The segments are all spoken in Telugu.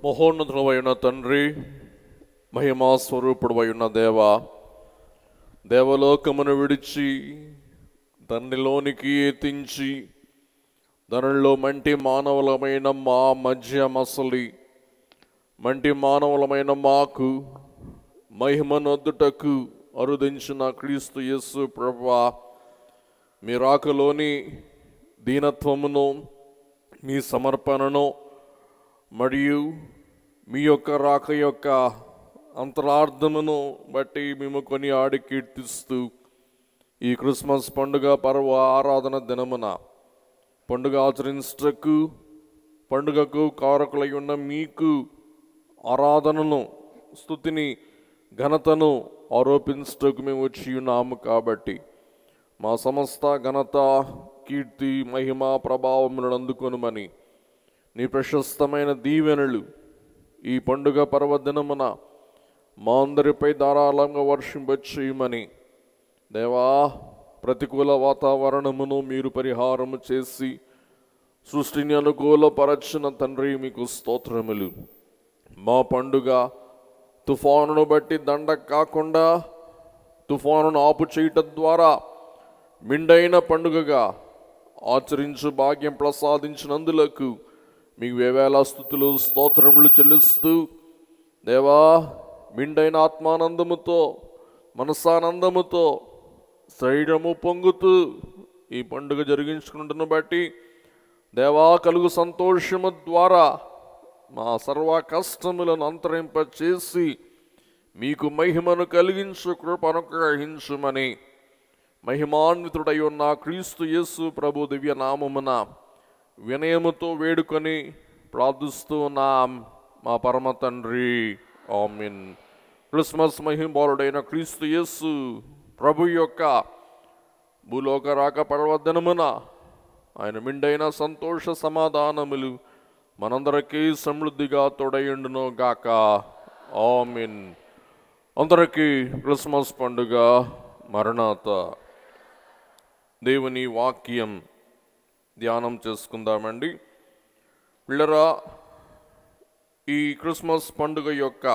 మహోన్నతుడైన తండ్రి, మహిమా స్వరూపుడైన దేవా, దేవలోకమును విడిచి దానిలోనికి ఎత్తించి దానిలో మంటి మానవులమైన మా మధ్య మసలి మంటి మానవులమైన మాకు మహిమనొద్దుటకు అరుదించిన క్రీస్తు యేసు ప్రభువా, మీ రాకలోని దీనత్వమును, మీ సమర్పణను మరియు మీ యొక్క రాక యొక్క అంతరార్థమును బట్టి మేము కొనియాడి కీర్తిస్తూ ఈ క్రిస్మస్ పండుగ పర్వ ఆరాధన దినమున పండుగ ఆచరించటకు, పండుగకు కారకులై ఉన్న మీకు ఆరాధనను, స్తుతిని, ఘనతను ఆరోపించటకు మేము వచ్చి ఉన్నాము. కాబట్టి మా సమస్త ఘనత, కీర్తి, మహిమ, ప్రభావములను అందుకొనుమని నీ ప్రశస్తమైన దీవెనలు ఈ పండుగ పర్వదినమున మా అందరిపై ధారాళంగా వర్షింపచేయమని దేవా, ప్రతికూల వాతావరణమును మీరు పరిహారము చేసి సృష్టిని అనుకూలపరచిన తండ్రి మీకు స్తోత్రములు. మా పండుగ తుఫానును బట్టి దండ కాకుండా తుఫానును ఆపు చేయటం ద్వారా మిండైన పండుగగా ఆచరించు భాగ్యం ప్రసాదించినందులకు మీకు వేవేల స్తుతులు, స్తోత్రములు చెల్లిస్తూ దేవా, మిండైన ఆత్మానందముతో, మనసానందముతో, శరీరము పొంగుతూ ఈ పండుగ జరిగించుకుంటున్న బట్టి దేవా, కలుగు సంతోషము ద్వారా మా సర్వ కష్టములను అంతరింపచేసి మీకు మహిమను కలిగించు కృపను గ్రహించుమని మహిమాన్వితుడై ఉన్న క్రీస్తు యేసు ప్రభు దివ్య నామమున వినయముతో వేడుకొని ప్రార్థిస్తూ ఉన్నాం మా పరమ తండ్రి, ఆమేన్. క్రిస్మస్ మహిమబాలుడైన క్రీస్తు యేసు ప్రభు యొక్క భూలోక రాక పర్వదినమున ఆయన మిండైన సంతోష సమాధానములు మనందరికీ సమృద్ధిగా తోడయుండును గాక, ఆమేన్. అందరికీ క్రిస్మస్ పండుగ మరణాత. దేవుని వాక్యం ధ్యానం చేసుకుందామండి. పిల్లరా, ఈ క్రిస్మస్ పండుగ యొక్క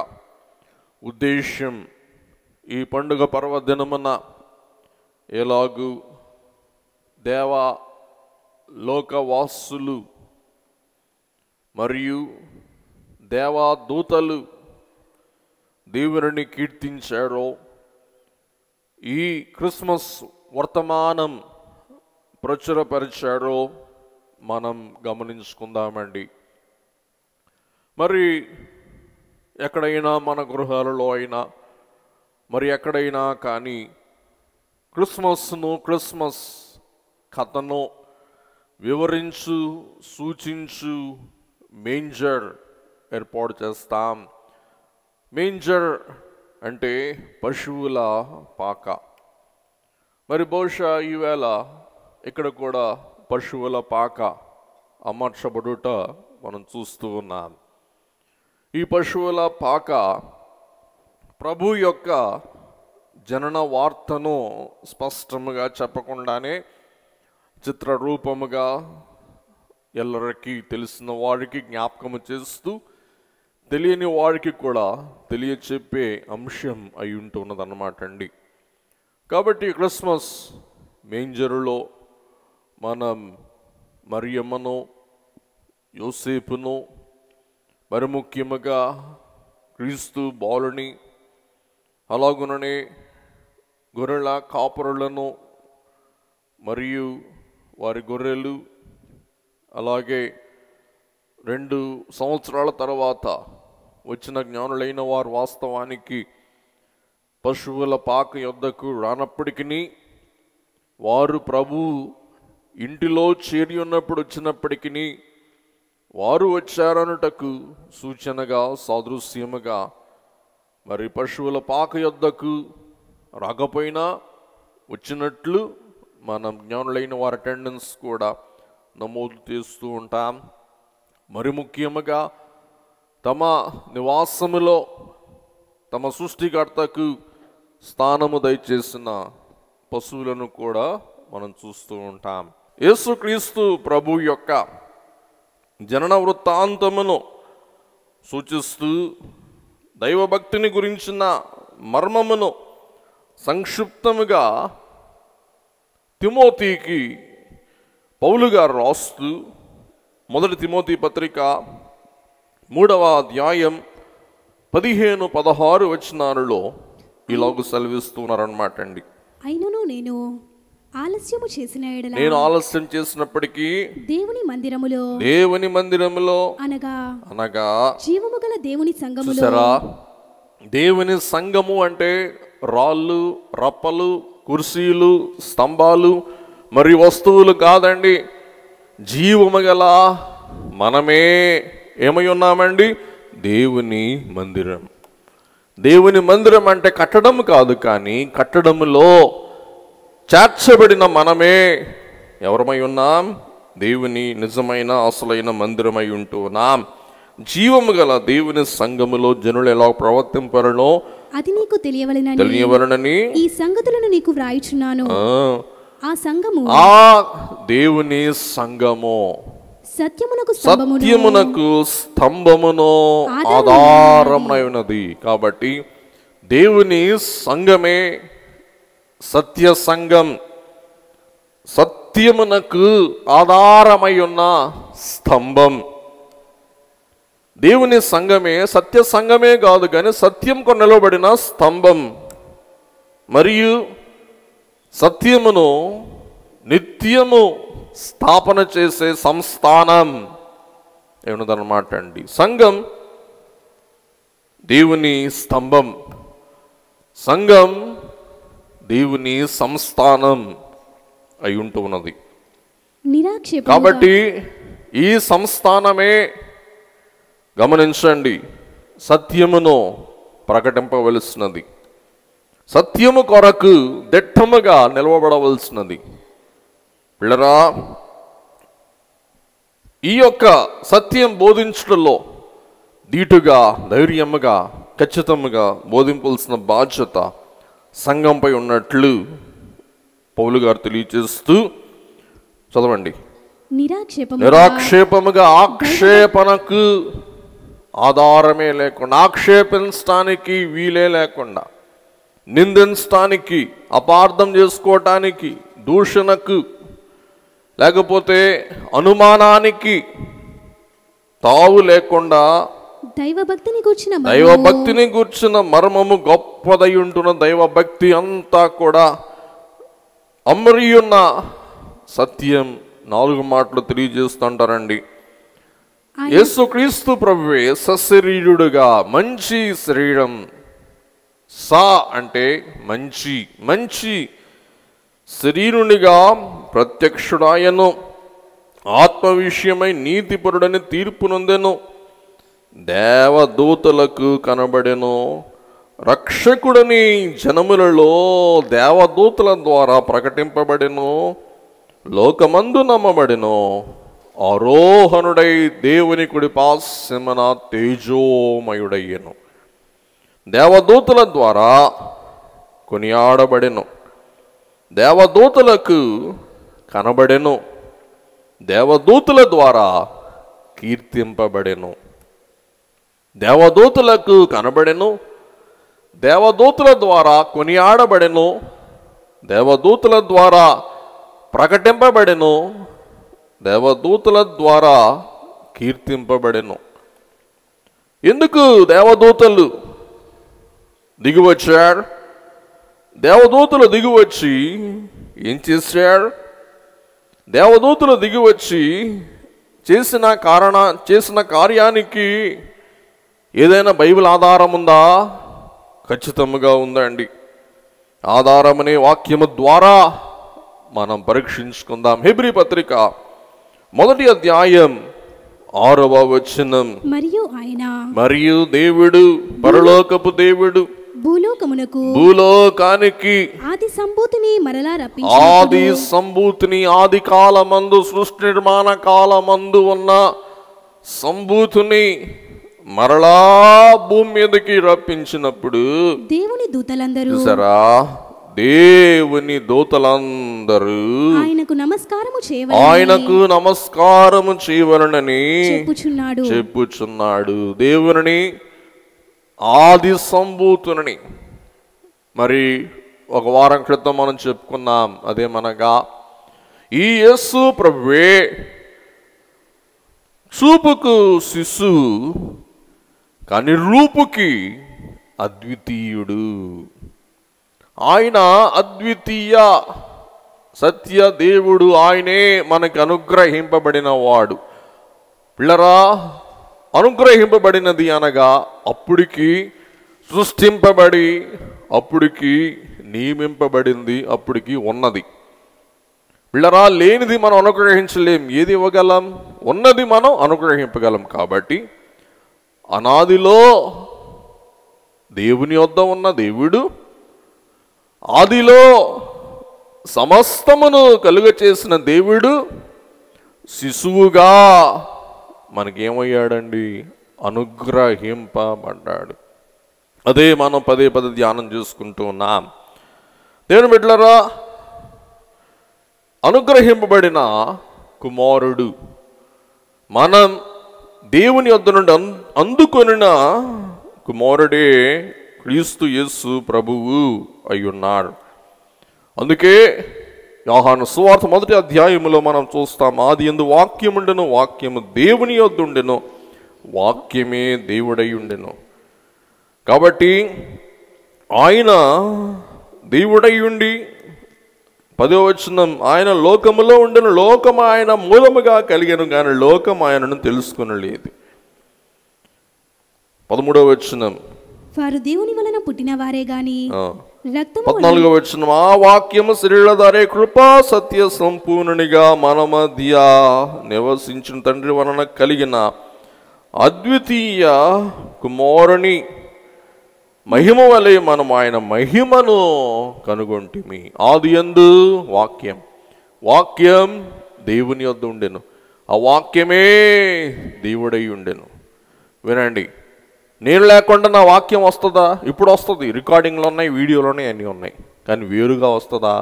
ఉద్దేశ్యం, ఈ పండుగ పర్వదినమున ఎలాగూ దేవా లోకవాసులు మరియు దేవాదూతలు దేవుని కీర్తించారో ఈ క్రిస్మస్ వర్తమానం ప్రచురపరిచారో మనం గమనించుకుందామండి. మరి ఎక్కడైనా మన గృహాలలో అయినా మరి ఎక్కడైనా కానీ క్రిస్మస్ కథను వివరించు, సూచించు మేంజర్ ఏర్పాటు చేస్తాం. మేంజర్ అంటే పశువుల పాక. మరి బహుశా ఈవేళ ఇక్కడ కూడా పశువుల పాక అమర్చబడుట మనం చూస్తూ ఉన్నాం. ఈ పశువుల పాక ప్రభు యొక్క జనన వార్తను స్పష్టముగా చెప్పకుండానే చిత్రరూపముగా ఎల్లరికీ తెలిసిన వారికి జ్ఞాపకము చేస్తూ తెలియని వారికి కూడా తెలియచెప్పే అంశం అయి ఉంటున్నదన్నమాట అండి. కాబట్టి క్రిస్మస్ మేంజరులో మనం మరియమ్మను, యోసేపును, మరి ముఖ్యముగా క్రీస్తు బాలుని, అలాగుననే గొర్రెల కాపరులను మరియు వారి గొర్రెలు, అలాగే 2 సంవత్సరాల తర్వాత వచ్చిన జ్ఞానులైన వారు వాస్తవానికి పశువుల పాక యొద్దకు రానప్పటికీ వారు ప్రభు ఇంటిలో చేరి ఉన్నప్పుడు వచ్చినప్పటికీ వారు వచ్చారనుటకు సూచనగా, సాదృశ్యముగా మరి పశువుల పాక యొద్దకు రాకపోయినా వచ్చినట్లు మనం జ్ఞానులైన వారి అటెండెన్స్ కూడా నమోదు చేస్తూ ఉంటాం. మరి ముఖ్యముగా తమ నివాసములో తమ సృష్టికర్తకు స్థానము దయచేసిన పశువులను కూడా మనం చూస్తూ ఉంటాం. యేసుక్రీస్తు ప్రభు యొక్క జనన వృత్తాంతమును సూచిస్తూ దైవభక్తిని గురించిన మర్మమును సంక్షిప్తముగా తిమోతికి పౌలు గారు రాస్తూ 1 తిమోతి పత్రిక 3వ అధ్యాయం 15-16 వచనాలలో ఇలాగ సెలవిస్తున్నారన్నమాట అండి. అయినను నేను ఆలస్యం చేసినప్పటికీ దేవుని మందిరములో అనగా జీవము గల దేవుని సంఘములో. చూసారా, దేవుని సంఘము అంటే రాళ్ళు, రప్పలు, కుర్చీలు, స్తంభాలు మరి వస్తువులు కాదండి. జీవము గల మనమే ఏమై ఉన్నామండి? దేవుని మందిరం. దేవుని మందిరం అంటే కట్టడం కాదు, కానీ కట్టడములో చేర్చబడిన మనమే ఎవరమై ఉన్నాం? దేవుని నిజమైన అసలైన మందిరమై ఉంటున్నాం. జీవము గల దేవుని సంఘములో జనులు ఎలా ప్రవర్తింపరనో అది నీకు తెలియవలెనని ఈ సంగతులను నీకు వ్రాయుచున్నాను. ఆ దేవుని సంఘము సత్యమునకు స్తంభమును ఆధారమై ఉన్నది. కాబట్టి దేవుని సంఘమే సత్య సంఘం, సత్యమునకు ఆధారమై ఉన్న స్తంభం. దేవుని సంఘమే సత్య సంఘమే కాదు, కానీ సత్యంకు నిలబడిన స్తంభం మరియు సత్యమును నిత్యము స్థాపన చేసే సంస్థానం ఏమన్నదన్నమాట అండి. సంఘం దేవుని స్తంభం, సంఘం దేవుని సంస్థానం అయి ఉంటూ ఉన్నది. కాబట్టి ఈ సంస్థానమే గమనించండి సత్యమును ప్రకటింపవలసినది, సత్యము కొరకు దిట్టముగా నిలవబడవలసినది. పిల్లరా, ఈ యొక్క సత్యం బోధించడంలో ధీటుగా, ధైర్యముగా, ఖచ్చితంగా బోధింపవలసిన బాధ్యత సంఘంపై ఉన్నట్లు పౌలు గారు తెలియజేస్తూ, చదవండి. నిరాక్షేపముగా, ఆక్షేపణకు ఆధారమే లేకుండా, ఆక్షేపించడానికి వీలే లేకుండా, నిందించడానికి, అపార్థం చేసుకోవటానికి, దూషణకు లేకపోతే అనుమానానికి తావు లేకుండా దైవభక్తిని గూర్చిన మర్మము గొప్పదై ఉంటున్న దైవభక్తి అంతా కూడా అమరియున్న సత్యం 4 మాటలు తెలియజేస్తుంటారండి. యేసుక్రీస్తు ప్రభువే సశరీరుడుగా, మంచి శరీరం, సా అంటే మంచి, మంచి శరీరునిగా ప్రత్యక్షుడాయను, ఆత్మ విషయమై నీతిపరుడని తీర్పు నొందెను, దేవదూతలకు కనబడెను, రక్షకుడని జనములలో దేవదూతల ద్వారా ప్రకటింపబడెను, లోకమందు నమ్మబడెను, ఆరోహణుడై దేవుని కుడి పార్శ్వమున తేజోమయుడయ్యెను, దేవదూతల ద్వారా కొనియాడబడెను, దేవదూతలకు కనబడెను, దేవదూతల ద్వారా కీర్తింపబడెను. దేవదూతలకు కనబడెను, దేవదూతల ద్వారా కొనియాడబడెను, దేవదూతల ద్వారా ప్రకటింపబడెను, దేవదూతల ద్వారా కీర్తింపబడెను. ఎందుకు దేవదూతలు దిగివచ్చాడు? దేవదూతలు దిగివచ్చి ఏం చేశాడు? దేవదూతలు దిగివచ్చి చేసిన కార్యానికి ఏదైనా బైబిల్ ఆధారం ఉందా? ఖచ్చితంగా ఉందండి. ఆధారం అనే వాక్యము ద్వారా మనం పరీక్షించుకుందాం. హెబ్రీ పత్రిక 1వ అధ్యాయం 6వ వచనం. మరియు దేవుడు, పరలోకపు దేవుడు భూలోకానికి ఆది సంభూతిని ఆది కాలమందు, సృష్టి నిర్మాణ కాలమందు ఉన్న సంభూతిని మరలా భూమి మీదకి రప్పించినప్పుడు దేవుని దూతలందరూ, చూసారా, దేవుని దూతలందరూ ఆయనకు నమస్కారము చేయవలనని చెప్పుచున్నాడు. దేవుని ఆది సంభూతుని మరి ఒక వారం క్రితం మనం చెప్పుకున్నాం. అదేమనగా ఈ యేసు ప్రభువే చూపుకు శిశువు కానీ రూపుకి అద్వితీయుడు. ఆయన అద్వితీయ సత్య దేవుడు. ఆయనే మనకు అనుగ్రహింపబడిన వాడు. పిల్లరా, అనుగ్రహింపబడినది అనగా అప్పుడికి సృష్టింపబడి, అప్పుడికి నియమింపబడింది, అప్పుడికి ఉన్నది. పిల్లరా, లేనిది మనం అనుగ్రహించలేం. ఏది ఇవ్వగలం? ఉన్నది మనం అనుగ్రహింపగలం. కాబట్టి అనాదిలో దేవుని వద్ద ఉన్న దేవుడు ఆదిలో సమస్తమును కలుగ చేసిన దేవుడు శిశువుగా మనకేమయ్యాడండి? అనుగ్రహింపబడ్డాడు. అదే మనం పదే పదే ధ్యానం చేసుకుంటూ ఉన్నాం. దేవుని బిడ్డలారా, అనుగ్రహింపబడిన కుమారుడు, మనం దేవుని వద్ద నుండి అందుకొనిన కుమారుడే క్రీస్తు యేసు ప్రభువు అయ్యున్నాడు. అందుకే యోహాను సువార్త 1వ అధ్యాయములో మనం చూస్తాం, ఆది యందు వాక్యముండెను, వాక్యము దేవుని యొద్ద ఉండెను, వాక్యమే దేవుడై ఉండెను. కాబట్టి ఆయన దేవుడై ఉండి 10వ వచనం, ఆయన లోకములో ఉండెను, లోకము ఆయన మూలముగా కలిగెను కానీ లోకం ఆయనను తెలుసుకొనలేదు. 13వ వచనం, వారు దేవుని వలన పుట్టిన వారే గాని 14వ వచనం, ఆ వాక్యము శరీరధారే కృపా సత్య సంపూర్ణునిగా మన మధ్య నివసించిన తండ్రి వలన కలిగిన అద్వితీయ కుమారుని మహిమ వలె మనం ఆయన మహిమను కనుగొంటిమి. ఆది యందు వాక్యం, వాక్యం దేవుని వద్ద ఉండెను, ఆ వాక్యమే దేవుడై ఉండెను. వినండి, నేను లేకుండా నా వాక్యం వస్తుందా? ఇప్పుడు వస్తుంది, రికార్డింగ్లు ఉన్నాయి, వీడియోలు ఉన్నాయి, అన్నీ ఉన్నాయి, కానీ వేరుగా వస్తుందా?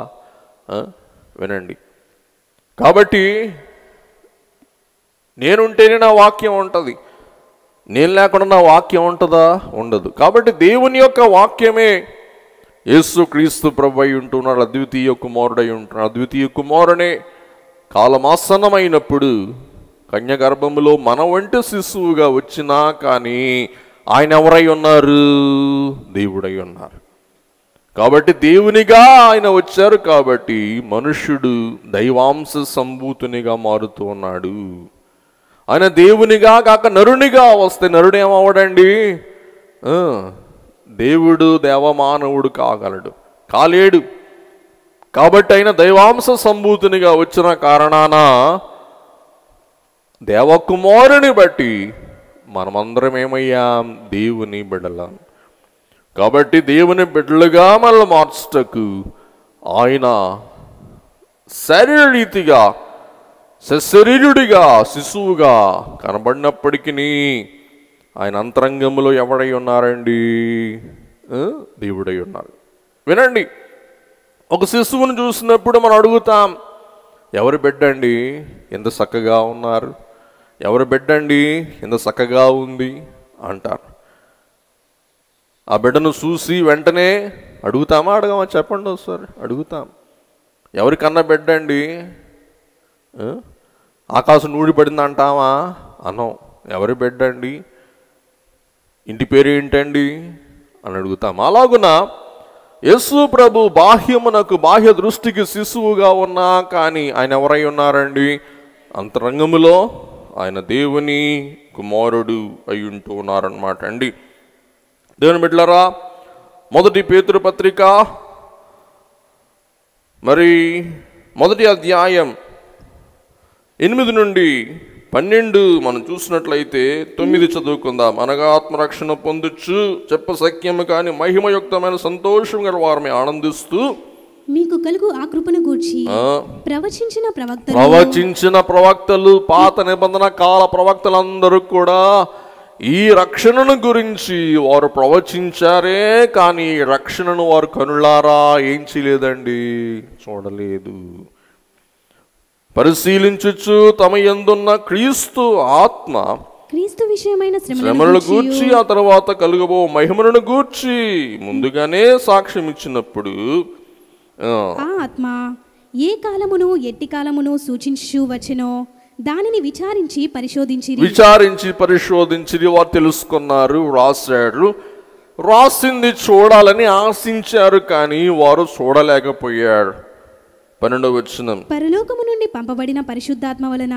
వినండి, కాబట్టి నేనుంటేనే నా వాక్యం ఉంటుంది, నేను లేకుండా నా వాక్యం ఉంటుందా? ఉండదు. కాబట్టి దేవుని యొక్క వాక్యమే యేసు క్రీస్తు ప్రభు అయి ఉంటున్నాడు, అద్వితీయ కుమారుడై ఉంటున్నాడు. అద్వితీయ కుమారునే కాలమాసన్నమైనప్పుడు కన్య గర్భములో మన వంటి శిశువుగా వచ్చినా కానీ ఆయన ఎవరై ఉన్నారు? దేవుడై ఉన్నారు. కాబట్టి దేవునిగా ఆయన వచ్చారు. కాబట్టి మనుష్యుడు దైవాంశ సంభూతునిగా మారుతూ ఉన్నాడు. ఆయన దేవునిగా కాక నరునిగా వస్తే నరుడు ఏమవడండి? దేవుడు దేవమానవుడు కాలేడు. కాబట్టి ఆయన దైవాంశ సంభూతునిగా వచ్చిన కారణాన దేవకుమారుని బట్టి మనమందరం ఏమయ్యాం? దేవుని బిడ్డలం. కాబట్టి దేవుని బిడ్డలుగా మనల్ని మార్చుటకు ఆయన శరీరీతిగా సశరీరుడిగా శిశువుగా కనబడినప్పటికీ ఆయన అంతరంగంలో ఎవడై ఉన్నారండి? దేవుడై ఉన్నారు. వినండి, ఒక శిశువుని చూసినప్పుడు మనం అడుగుతాం, ఎవరి బిడ్డ అండి ఎంత చక్కగా ఉన్నారు, ఎవరి బిడ్డ అండి ఎంత చక్కగా ఉంది అంటారు. ఆ బిడ్డను చూసి వెంటనే అడుగుతామా అడగమా? చెప్పండి ఒకసారి. అడుగుతాం, ఎవరికన్నా బిడ్డ అండి? ఆకాశం నూడి పడింది అంటామా? అనం. ఎవరి బిడ్డ అండి? ఇంటి పేరు ఏంటండి అని అడుగుతాం. అలాగున యేసు ప్రభు బాహ్యమునకు బాహ్య దృష్టికి శిశువుగా ఉన్నా కానీ ఆయన ఎవరై ఉన్నారండి? అంతరంగములో ఆయన దేవుని కుమారుడు అయి ఉంటూ ఉన్నారన్నమాట అండి. దేవుని బిడ్డలారా, 1 పేతురు పత్రిక మరి 1వ అధ్యాయం 8 నుండి 12 మనం చూసినట్లయితే 9 చదువుకుందాం. అనగా ఆత్మరక్షణ పొందొచ్చు చెప్పసఖ్యము కాని మహిమయుక్తమైన సంతోషం గల వారమే ఆనందిస్తూ మీకు కలుగు ఆ కృపను గూర్చి ప్రవచించిన ప్రవక్తలు పాత నిబంధన కాల ప్రవక్తలందరూ కూడా ఈ రక్షణను గురించి వారు ప్రవచించారే కానీ ఈ రక్షణను వారు కనులారా ఏం చేయలేదండి, చూడలేదు. పరిశీలించుచు తమ యందున్న క్రీస్తు ఆత్మ క్రీస్తు విషయమైన శ్రమలను గూర్చి ఆ తర్వాత కలుగబో మహిమలను గూర్చి ముందుగానే సాక్ష్యం ఇచ్చినప్పుడు ఆ ఆత్మ ఏ కాలమును ఎట్టి కాలమును సూచించు వచ్చెనో దానిని విచారించి పరిశోధించి వారు తెలుసుకున్నారు, రాశారు. రాసింది చూడాలని ఆశించారు కానీ వారు చూడలేకపోయారు. 12వ వచనం, పరలోకము నుండి పంపబడిన పరిశుద్ధాత్మ వలన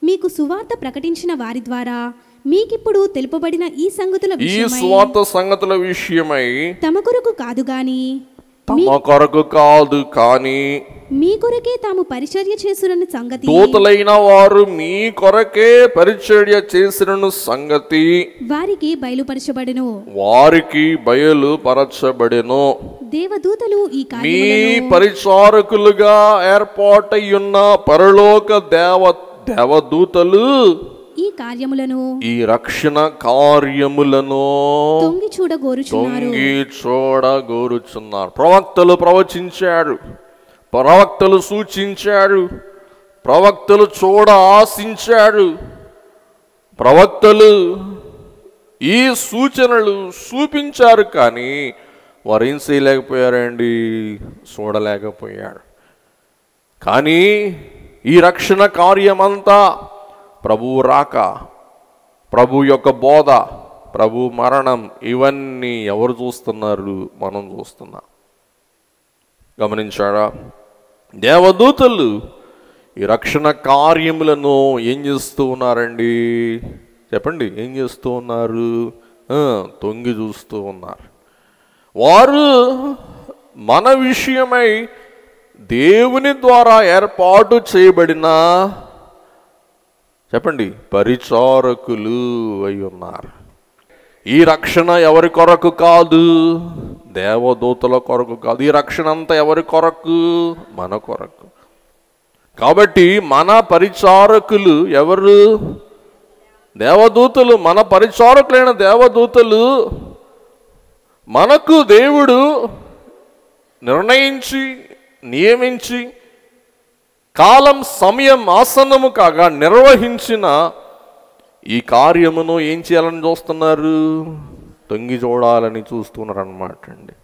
మీకు సువార్త ప్రకటించిన వారి ద్వారా మీకిప్పుడు తెలుపబడిన ఈ సువార్త సంగతుల విషయమై తమ కొరకు కాదు గాని మీ కొరకే తాము పరిచర్య చేసినను సంగతి, దూతలైన వారు మీ కొరకే పరిచర్య చేసినను సంగతి వారికి బయలుపరచబడెను. దేవదూతలు మీ పరిచారకులుగా ఏర్పాటయ్యున్న పరలోక దేవదూతలు ఈ రక్షణ కార్యములను తొంగి చూడగోరుచున్నారు. ప్రవక్తలు ప్రవచించారు, ప్రవక్తలు సూచించారు, ప్రవక్తలు చూడ ఆశించారు, ప్రవక్తలు ఈ సూచనలు చూపించారు కానీ వారు ఏం చేయలేకపోయారండి, చూడలేకపోయారు. కానీ ఈ రక్షణ కార్యమంతా ప్రభువు రాక, ప్రభు యొక్క బోధ, ప్రభు మరణం ఇవన్నీ ఎవరు చూస్తున్నారు? మనం చూస్తున్నాం. గమనించారా? దేవదూతలు ఈ రక్షణ కార్యములను ఏం చేస్తూ ఉన్నారండి? చెప్పండి, ఏం చేస్తూ ఉన్నారు? తొంగి చూస్తూ ఉన్నారు. వారు మన విషయమై దేవుని ద్వారా ఏర్పాటు చేయబడిన, చెప్పండి, పరిచారకులు అయి ఉన్నారు. ఈ రక్షణ ఎవరి కొరకు కాదు, దేవదూతల కొరకు కాదు. ఈ రక్షణ అంతా ఎవరి కొరకు? మన కొరకు. కాబట్టి మన పరిచారకులు ఎవరు? దేవదూతలు. మన పరిచారకులైన దేవదూతలు మనకు దేవుడు నిర్ణయించి నియమించి కాలం సమయం ఆసన్నము కాగా నిర్వహించిన ఈ కార్యమును ఏం చేయాలని చూస్తున్నారు? తొంగి చూడాలని చూస్తున్నారు అన్నమాట అండి.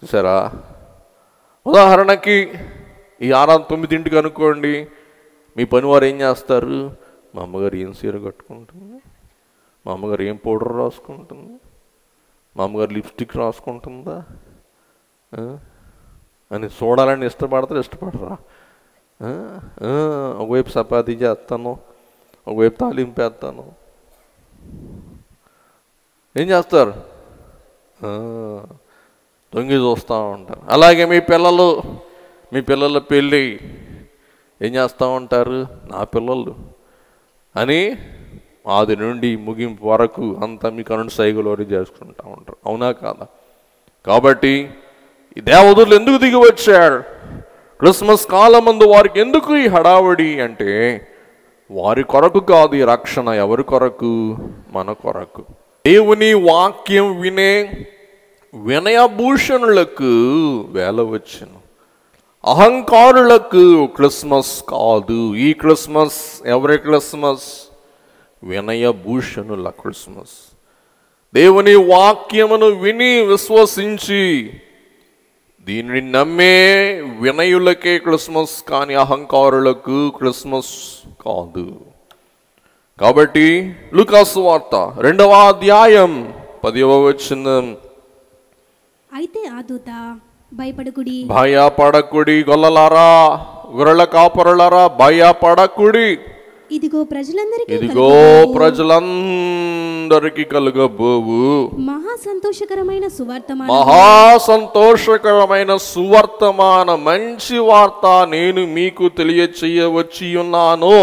చూసారా? ఉదాహరణకి ఈ 9ంటికి అనుకోండి, మీ పనివారు ఏం చేస్తారు? మా అమ్మగారు ఏం చీర కట్టుకుంటుంది, మా అమ్మగారు ఏం పౌడర్ రాసుకుంటుంది, మా అమ్మగారు లిప్స్టిక్ రాసుకుంటుందా అని చూడాలని ఇష్టపడరా? ఒకవైపు చపాతీ చేస్తాను, ఒకవైపు తాలింపు వేస్తాను. ఏం చేస్తారు? తొంగి చూస్తూ ఉంటారు. అలాగే మీ పిల్లల పెళ్ళి ఏం చేస్తూ ఉంటారు? నా పిల్లలు అని ఆది నుండి ముగింపు వరకు అంతా మీ కరెంట్ సైకిల్ చేసుకుంటూ ఉంటారు. అవునా కాదా? కాబట్టి ఈ దేవదూతలు ఎందుకు దిగి వచ్చారు? క్రిస్మస్ కాలమందు వారికి ఎందుకు ఈ హడావడి అంటే వారి కొరకు కాదు. ఈ రక్షణ ఎవరి కొరకు? మన కొరకు. దేవుని వాక్యం వినే వినయభూషణులకు వేల వచ్చును, అహంకారులకు క్రిస్మస్ కాదు. ఈ క్రిస్మస్ ఎవరి క్రిస్మస్? వినయభూషణుల క్రిస్మస్. దేవుని వాక్యమును విని విశ్వసించి దీనిని నమ్మే వినయులకే క్రిస్మస్ కానీ అహంకారులకు క్రిస్మస్ కాదు. కాబట్టి లూకాసు వార్త 2వ అధ్యాయం 10వ వచనం, అయితే ఆ దూత భయపడకుడి గొల్లలారా, గొర్రెల కాపరులారా, భయపడకుడి. ఇదిగో ప్రజలందరికీ కలుగబోవు మహా సంతోషకరమైన సువర్తమాన మంచి వార్త నేను మీకు తెలియచేయవచ్చి ఉన్నాను.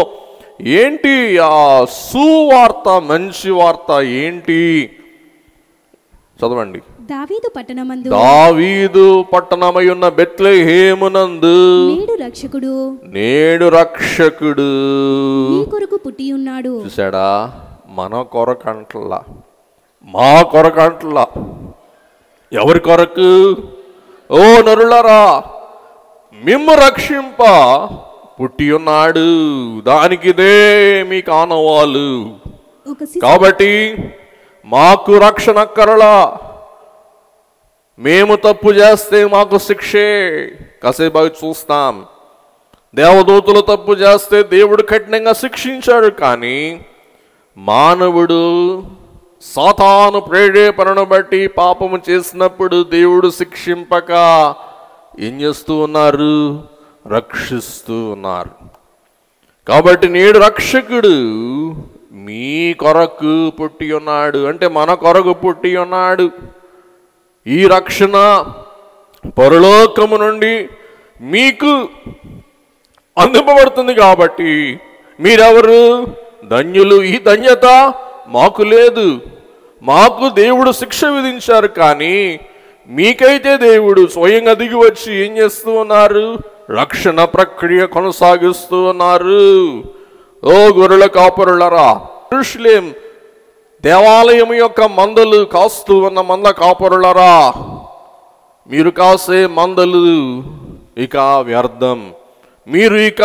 ఏంటి ఆ సువార్త, మంచి వార్త ఏంటి? చదవండి. దావీదు పట్టణమై ఉన్న బెత్లెహేమునందు నేడు రక్షకుడు మీ కొరకు పుట్టి ఉన్నాడు. చూసాడా? మన కొరకంటలా, మా కొరకంటలా. ఎవరి కొరకు? ఓ నరులరా, మిమ్ము రక్షింప పుట్టి ఉన్నాడు, దానికిదే మీకు ఆనవాలు. కాబట్టి మాకు రక్షణ అక్కరలా. మేము తప్పు చేస్తే మాకు శిక్షే, కాసేపు చూస్తాం. దేవదూతలు తప్పు చేస్తే దేవుడు కఠినంగా శిక్షించాడు. కానీ మానవుడు సాతాను ప్రేరేపణను బట్టి పాపము చేసినప్పుడు దేవుడు శిక్షింపక ఏం చేస్తూ ఉన్నారు? రక్షిస్తూ ఉన్నారు. కాబట్టి నేడు రక్షకుడు మీ కొరకు పుట్టి ఉన్నాడు, అంటే మన కొరకు పుట్టి ఉన్నాడు. ఈ రక్షణ పరలోకము నుండి మీకు అందింపబడుతుంది. కాబట్టి మీరెవరు? ధన్యులు. ఈ ధన్యత మాకు లేదు. మాకు దేవుడు శిక్ష విధించారు, కానీ మీకైతే దేవుడు స్వయంగా దిగి వచ్చి ఏం చేస్తూ ఉన్నారు? రక్షణ ప్రక్రియ కొనసాగిస్తూ ఉన్నారు. ఓ గొర్రెల కాపరులరా, యెరూషలేము దేవాలయం యొక్క మందలు కాస్తూ ఉన్న మంద కాపరులరా, మీరు కాసే మందలు ఇక వ్యర్థం. మీరు ఇక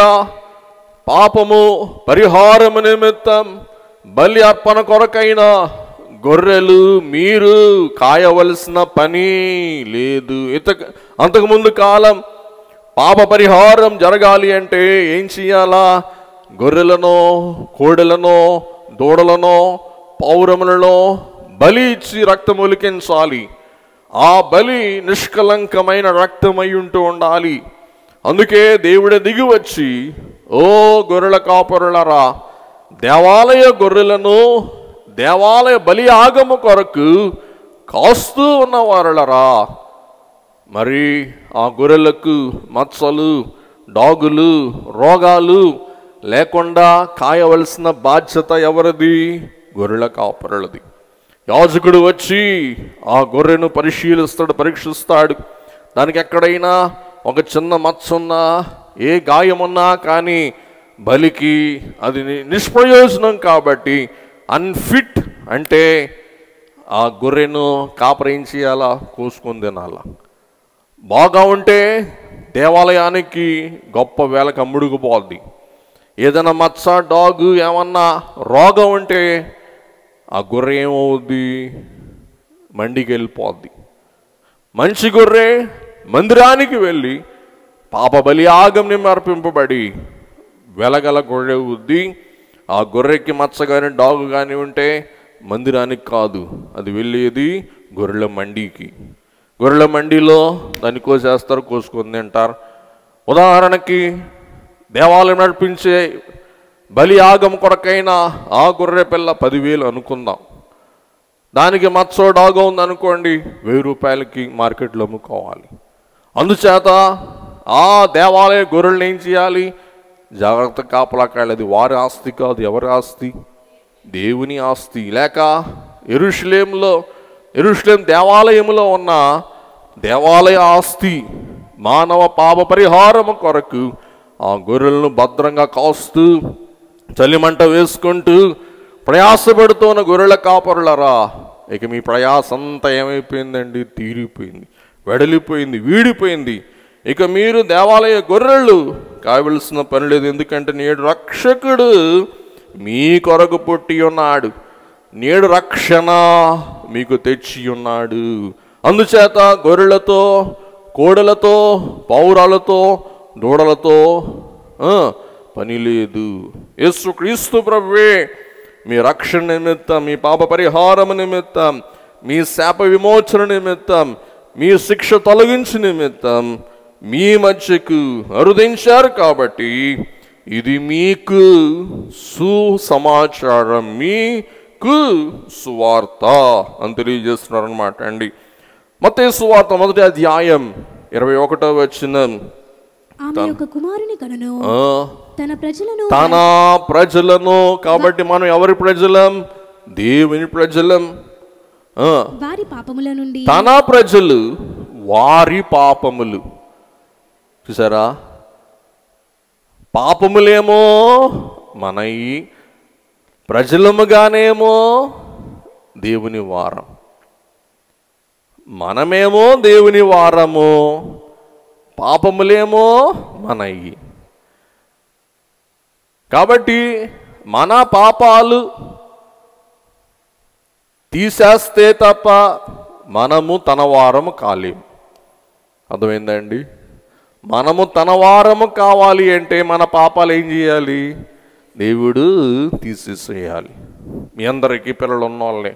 పాపము పరిహారము నిమిత్తం బలి అర్పణ కొరకైన గొర్రెలు మీరు కాయవలసిన పని లేదు. అంతకుముందు కాలం పాప పరిహారం జరగాలి అంటే ఏం చేయాలా? గొర్రెలను, కోడెలను, దూడలను, పౌరములను బలి ఇచ్చి రక్తము ఒలికించాలి. ఆ బలి నిష్కలంకమైన రక్తమై ఉంటూ ఉండాలి. అందుకే దేవుడే దిగి వచ్చి, ఓ గొర్రెల కాపరులరా, దేవాలయ గొర్రెలను దేవాలయ బలి ఆగము కొరకు కాస్తూ ఉన్నవారులరా, మరి ఆ గొర్రెలకు మచ్చలు, డాగులు, రోగాలు లేకుండా కాయవలసిన బాధ్యత ఎవరిది? గొర్రెల కాపరులది. యాజకుడు వచ్చి ఆ గొర్రెను పరిశీలిస్తాడు, పరీక్షిస్తాడు. దానికి ఎక్కడైనా ఒక చిన్న మచ్చ ఉన్నా, ఏ గాయమున్నా కానీ బలికి అది నిష్ప్రయోజనం. కాబట్టి అన్ఫిట్, అంటే ఆ గొర్రెను కాపరేం చేయాలా? కోసుకొని తినాలా. బాగా ఉంటే దేవాలయానికి గొప్ప వేలకు అమ్ముడుకుపోద్ది. ఏదైనా మచ్చ, డాగు, ఏమన్నా రోగం ఉంటే ఆ గొర్రె ఏమవుద్ది? మండికి వెళ్ళిపోద్ది. మంచి గొర్రె మందిరానికి వెళ్ళి పాప బలి ఆగం అర్పింపబడి వెలగల గొర్రె అవుద్ది. ఆ గొర్రెకి మచ్చ కానీ డాగు కానీ ఉంటే మందిరానికి కాదు, అది వెళ్ళేది గొర్రెల మండికి. గొర్రెల మండిలో దాన్ని కోసేస్తారు, కోసుకొని తింటారు. ఉదాహరణకి దేవాలయం నడిపించే బలి ఆగం కొరకైనా ఆ గొర్రె పిల్ల 10,000 అనుకుందాం. దానికి మచ్చో డాగో ఉందనుకోండి, 1000 రూపాయలకి మార్కెట్లో అమ్ముకోవాలి. అందుచేత ఆ దేవాలయ గొర్రెలను ఏం చేయాలి? జాగ్రత్త కాపలా కాయాలి. అది వారి ఆస్తి కాదు. ఎవరి ఆస్తి? దేవుని ఆస్తి. లేక యెరూషలేము దేవాలయంలో ఉన్న దేవాలయ ఆస్తి మానవ పాప పరిహారము కొరకు ఆ గొర్రెలను భద్రంగా కాస్తూ చలిమంట వేసుకుంటూ ప్రయాసపడుతున్న గొర్రెల కాపరులరా, ఇక మీ ప్రయాసంతా ఏమైపోయిందండి? తీరిపోయింది, వెడలిపోయింది, వీడిపోయింది. ఇక మీరు దేవాలయ గొర్రెలు కావలసిన పని లేదు. ఎందుకంటే నేడు రక్షకుడు మీ కొరకు పుట్టి ఉన్నాడు. నేడు రక్షణ మీకు తెచ్చి ఉన్నాడు. అందుచేత గొర్రెలతో, కోడెలతో, పౌరాలతో, దూడలతో పని లేదు. యేసుక్రీస్తు ప్రభువే మీ రక్షణ నిమిత్తం, మీ పాప పరిహారము నిమిత్తం, మీ శాప విమోచన నిమిత్తం, మీ శిక్ష తొలగించు నిమిత్తం మీ మధ్యకు అరుదించారు. కాబట్టి ఇది మీకు సుసమాచారం, మీకు సువార్త అని తెలియజేస్తున్నారు అన్నమాట అండి. మత్తయి సువార్త 1వ అధ్యాయం 21వ వచనం, తన ప్రజలను. కాబట్టి మనం ఎవరి ప్రజలం? దేవుని ప్రజలం. వారి పాపముల నుండి, తన ప్రజలు వారి పాపములు. చూసారా? పాపములేమో మనయి, ప్రజలముగానేమో దేవుని వారం, మనమేమో దేవుని వారము, పాపములేమో మనయి. కాబట్టి మన పాపాలు తీసేస్తే తప్ప మనము తన వారము కాలేము. అర్థమైందండి? మనము తన వారము కావాలి అంటే మన పాపాలు ఏం చేయాలి? దేవుడు తీసేసేయాలి. మీ అందరికీ పిల్లలు ఉన్నవాళ్ళే,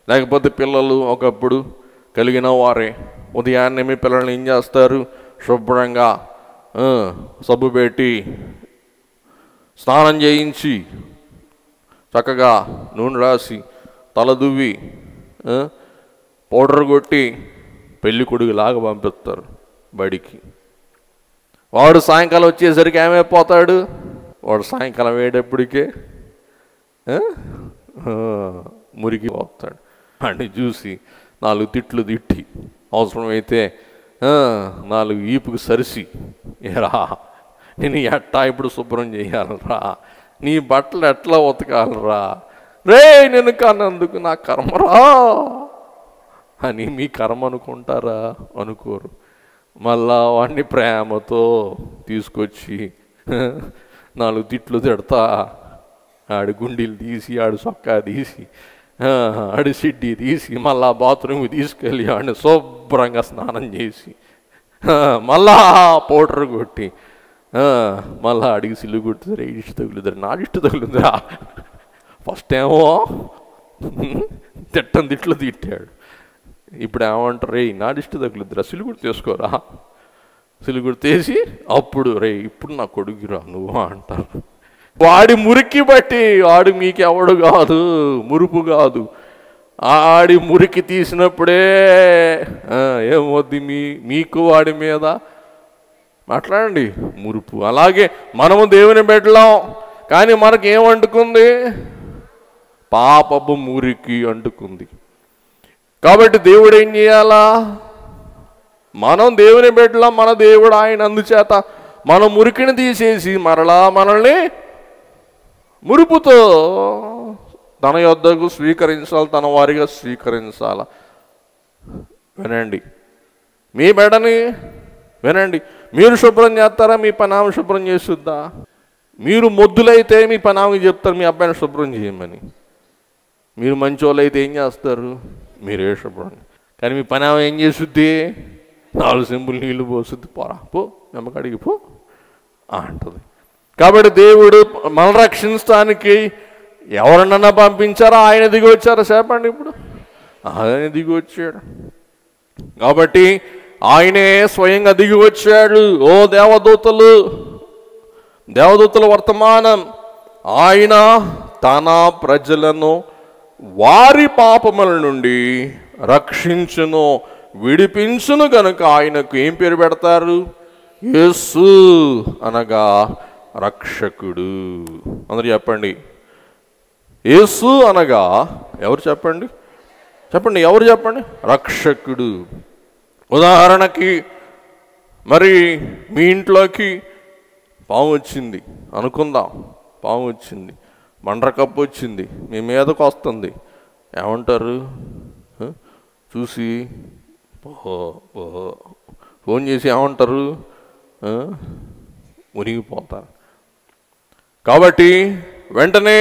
లేకపోతే పిల్లలు ఒకప్పుడు కలిగిన వారే. ఉదయాన్నే మీ పిల్లల్ని ఏం చేస్తారు? శుభ్రంగా సబ్బు పెట్టి స్నానం చేయించి చక్కగా నూనె రాసి తలదువ్వి పౌడర్ కొట్టి పెళ్లి కొడుకులాగా పంపిస్తారు బడికి. వాడు సాయంకాలం వచ్చేసరికి ఏమైపోతాడు? వాడు సాయంకాలం వేడేప్పటికే మురికి పోతాడు. అని చూసి 4 తిట్లు తిట్టి, అవసరమైతే 4 ఈపుకు సరిసి, ఏరా నేను ఎట్టా ఇప్పుడు శుభ్రం చేయాలరా, నీ బట్టలు ఎట్లా ఉతకాలరా, రే నేను కానందుకు నా కర్మరా అని మీ కర్మ అనుకుంటారా? అనుకోరు. మళ్ళా వాడిని ప్రేమతో తీసుకొచ్చి 4 తిట్లు తిడతా, ఆడి గుండీలు తీసి, ఆడు సొక్కా తీసి, ఆడి సిడ్డి తీసి, మళ్ళా బాత్రూమ్కి తీసుకెళ్ళి ఆడిని శుభ్రంగా స్నానం చేసి, మళ్ళా పౌడర్ కొట్టి, మళ్ళా అడిగి సిల్లు కొట్టుతారు, ఇష్ట తగులుతారు, నా ఇష్ట తగులుతుందిరా. ఫస్ట్ ఏమో తిట్లు తిట్టాడు, ఇప్పుడు ఏమంటారు? రే నా ఇష్ట తగులుద్దురా, సిలుగుడు తీసుకోరా. సిలుగుడు తీసి అప్పుడు రే ఇప్పుడు నా కొడుకురా నువ్వు అంటారు. వాడి మురికి బట్టి, వాడు మీకెవడు కాదు, మురుపు కాదు. ఆడి మురికి తీసినప్పుడే ఏమవుద్ది? మీకు వాడి మీద మాట్లాడండి మురుపు. అలాగే మనము దేవుని బిడ్డలం, కానీ మనకి ఏం అంటుకుంది? పాపపు మురికి అంటుకుంది. కాబట్టి దేవుడు ఏం చేయాలా? మనం దేవుని బిడ్డలం, మన దేవుడు ఆయన. అందుచేత మన మురికిని తీసేసి మరలా మనల్ని మురుపుతో తన యొద్దకు స్వీకరించాలి, తన వారిగా స్వీకరించాల. వినండి, మీ బిడ్డని వినండి. మీరు శుభ్రం చేస్తారా? మీ పనామ శుభ్రం చేస్తుందా? మీరు మొద్దులైతే మీ పనామకి చెప్తారు మీ అబ్బాయిని శుభ్రం చేయమని. మీరు మంచోళ్ళు అయితే ఏం చేస్తారు? మీరే శుభ్రం. కానీ మీ పనామ ఏం చేస్తుంది? 4 సింపుల్ నీళ్ళు పోస్తుంది, పోరా పో నమ్మకాడికి పో అంటుంది. కాబట్టి దేవుడు మన రక్షించడానికి ఎవరినన్నా పంపించారా? ఆయన దిగి వచ్చారా? చెప్పండి. ఇప్పుడు ఆయన దిగి వచ్చాడు. కాబట్టి ఆయనే స్వయంగా దిగి వచ్చాడు. ఓ దేవదూతల వర్తమానం, ఆయన తన ప్రజలను వారి పాపముల నుండి రక్షించును, విడిపించును గనుక ఆయనకు ఏం పేరు పెడతారు? యేసు అనగా రక్షకుడు. అందరూ చెప్పండి, యేసు అనగా ఎవరు? చెప్పండి చెప్పండి, ఎవరు చెప్పండి? రక్షకుడు. ఉదాహరణకి మరి మీ ఇంట్లోకి పాము వచ్చింది అనుకుందాం. పాము వచ్చింది, మండ్రకప్పు వచ్చింది, మీ మీదకు వస్తుంది. ఏమంటారు? చూసి ఫోన్ చేసి ఏమంటారు? మునిగిపోతారు. కాబట్టి వెంటనే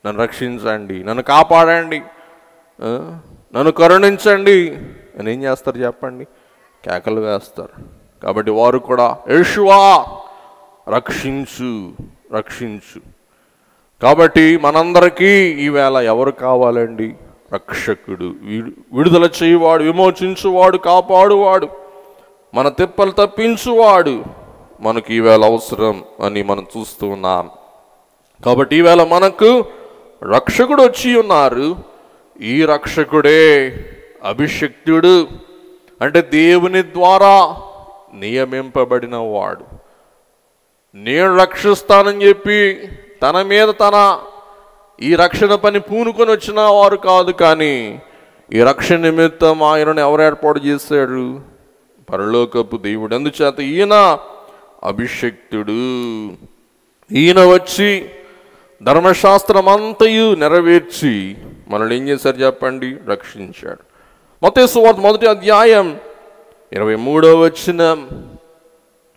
నన్ను రక్షించండి, నన్ను కాపాడండి, నన్ను కరుణించండి అని ఏం చేస్తారు చెప్పండి? కేకలు వేస్తారు. కాబట్టి వారు కూడా యేషువా రక్షించు రక్షించు. కాబట్టి మనందరికీ ఈవేళ ఎవరు కావాలండి? రక్షకుడు, విడుదల చేయువాడు, విమోచించువాడు, కాపాడువాడు, మన తిప్పలు తప్పించువాడు మనకు ఈవేళ అవసరం అని మనం చూస్తూ ఉన్నాం. కాబట్టి ఈవేళ మనకు రక్షకుడు వచ్చి ఉన్నారు. ఈ రక్షకుడే అభిషిక్తుడు, అంటే దేవుని ద్వారా నియమింపబడిన వాడు. నేను రక్షిస్తానని చెప్పి తన మీద తన ఈ రక్షణ పని పూనుకొని వచ్చిన వారు కాదు. కానీ ఈ రక్షణ నిమిత్తం ఆయనను ఎవరు ఏర్పాటు చేశాడు? పరలోకపు దేవుడు. అందుచేత ఈయన అభిషిక్తుడు. ఈయన వచ్చి ధర్మశాస్త్రం అంతయు నెరవేర్చి మనల్ని ఏం చేశారు చెప్పండి? రక్షించాడు. మత్తయి సువార్త 1వ అధ్యాయం 23వ వచనం,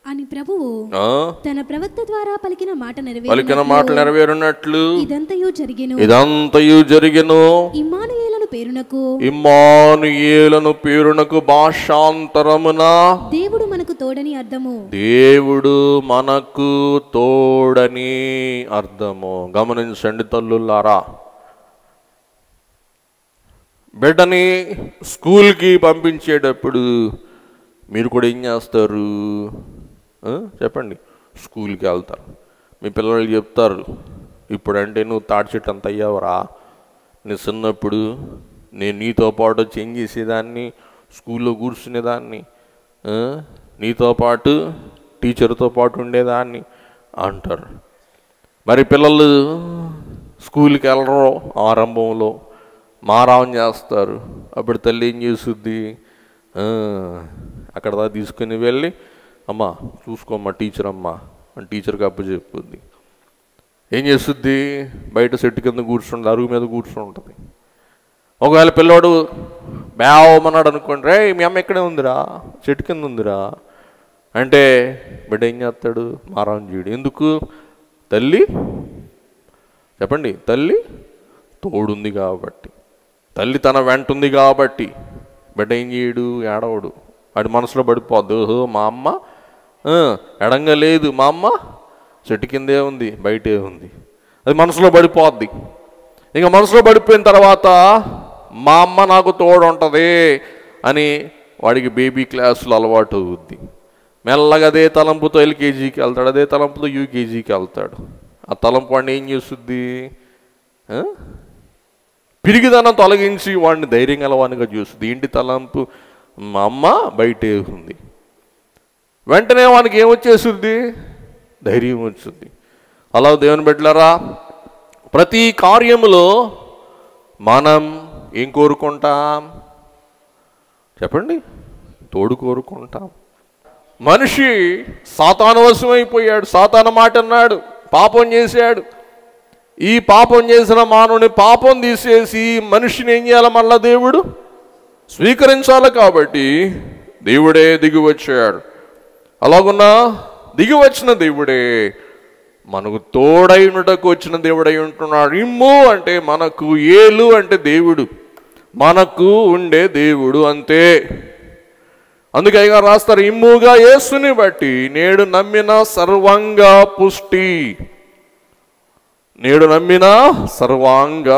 అని ప్రభువు ఆ, తన ప్రవక్త ద్వారా పలికిన మాట నెరవేరునట్లు ఇదంతయు జరిగెను. ఇమ్మానుయేలను పేరునకు భాషాంతరమున దేవుడు మనకు తోడని అర్థము. దేవుడు మనకు తోడని అర్థము. గమనించండి తల్లులారా, బిడ్డని స్కూల్కి పంపించేటప్పుడు మీరు కూడా ఏం చేస్తారు చెప్పండి? స్కూల్కి వెళ్తారు. మీ పిల్లలు చెప్తారు, ఇప్పుడంటే నువ్వు తాడి చెట్టు అంత అయ్యావరా, నేను చిన్నప్పుడు నేను నీతో పాటు చేంజ్ చేసేదాన్ని, స్కూల్లో కూర్చునేదాన్ని, నీతో పాటు టీచర్తో పాటు ఉండేదాన్ని అంటారు. మరి పిల్లలు స్కూల్కి వెళ్ళరు, ఆరంభంలో మారాం చేస్తారు. అప్పుడు తల్లి ఏం చేస్తుంది? అక్కడ దాకా తీసుకుని వెళ్ళి, అమ్మ చూసుకోమ్మా టీచర్ అమ్మా అని టీచర్కి అప్పు చెప్పుద్ది. ఏం చేస్తుంది? బయట చెట్టు కింద కూర్చుంటుంది, అరుగు మీద కూర్చుంటుంది. ఒకవేళ పిల్లోడు బేవమన్నాడు అనుకోండి, రే మీ అమ్మ ఎక్కడే ఉందిరా, చెట్టు కింద ఉందిరా అంటే బిడ్డ ఏం చేస్తాడు? మారాం చేయడు. ఎందుకు? తల్లి చెప్పండి, తల్లి తోడుంది కాబట్టి, తల్లి తన వెంట ఉంది కాబట్టి బిడ్డ ఏం చేయడు? ఏడవడు. వాడి మనసులో పడిపోద్దు, ఓహో మా అమ్మ ఎడంగా లేదు, మా అమ్మ చెట్టు కిందే ఉంది, బయటే ఉంది. అది మనసులో పడిపోద్ది. ఇంకా మనసులో పడిపోయిన తర్వాత మా అమ్మ నాకు తోడు ఉంటుంది అని వాడికి బేబీ క్లాసులు అలవాటు అవుద్ది. మెల్లగా అదే తలంపుతో ఎల్కేజీకి వెళ్తాడు, అదే తలంపుతో యూకేజీకి వెళ్తాడు. ఆ తలంపు వాడిని ఏం చేస్తుంది? పిరిగిదనం తొలగించి వాడిని ధైర్యం గలవానిగా చూస్తుంది. ఏంటి తలంపు? మా అమ్మ బయటే ఉంది. వెంటనే వానికి ఏమొచ్చేస్తుంది? ధైర్యం వచ్చింది. అలా దేవుని బిడ్డలారా, ప్రతి కార్యములో మనం ఏం కోరుకుంటాం చెప్పండి? తోడు కోరుకుంటాం. మనిషి సాతాను వశమైపోయాడు. సాతాను మాట అన్నాడు, పాపం చేశాడు. ఈ పాపం చేసిన మానవుని పాపం తీసేసి మనిషిని ఏం చేయాలి? మళ్ళా దేవుడు స్వీకరించాలి. కాబట్టి దేవుడే దిగి వచ్చాడు. అలాగున్నా దిగి వచ్చిన దేవుడే మనకు తోడైనటకు వచ్చిన దేవుడై ఉంటున్నాడు. ఇమ్ము అంటే మనకు, ఏలు అంటే దేవుడు, మనకు ఉండే దేవుడు అంతే. అందుకే అయ్యగారు రాస్తారు, ఇమ్ముగా యేసుని బట్టి నేడు నమ్మిన సర్వాంగ పుష్టి. నేడు నమ్మిన సర్వాంగ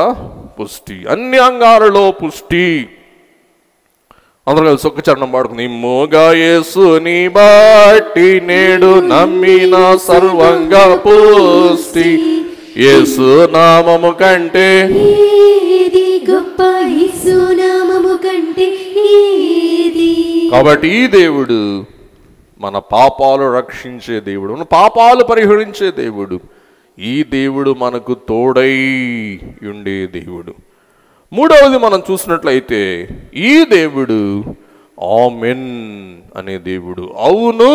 పుష్టి, అన్ని అంగాలలో పుష్టి. అందరూ కలిసి ఒక్క చరణం పాడుకుంది. ఇమ్ముగా యేసుని బట్టి నేడు నమ్మిన సర్వాంగ పుష్టి, యేసు నామము కంటే గొప్ప, యేసు నామము కంటే ఏది. కాబట్టి ఈ దేవుడు మన పాపాలు రక్షించే దేవుడు, మన పాపాలు పరిహరించే దేవుడు. ఈ దేవుడు మనకు తోడై ఉండే దేవుడు. మూడవది మనం చూసినట్లయితే ఈ దేవుడు ఆమెన్ అనే దేవుడు, అవును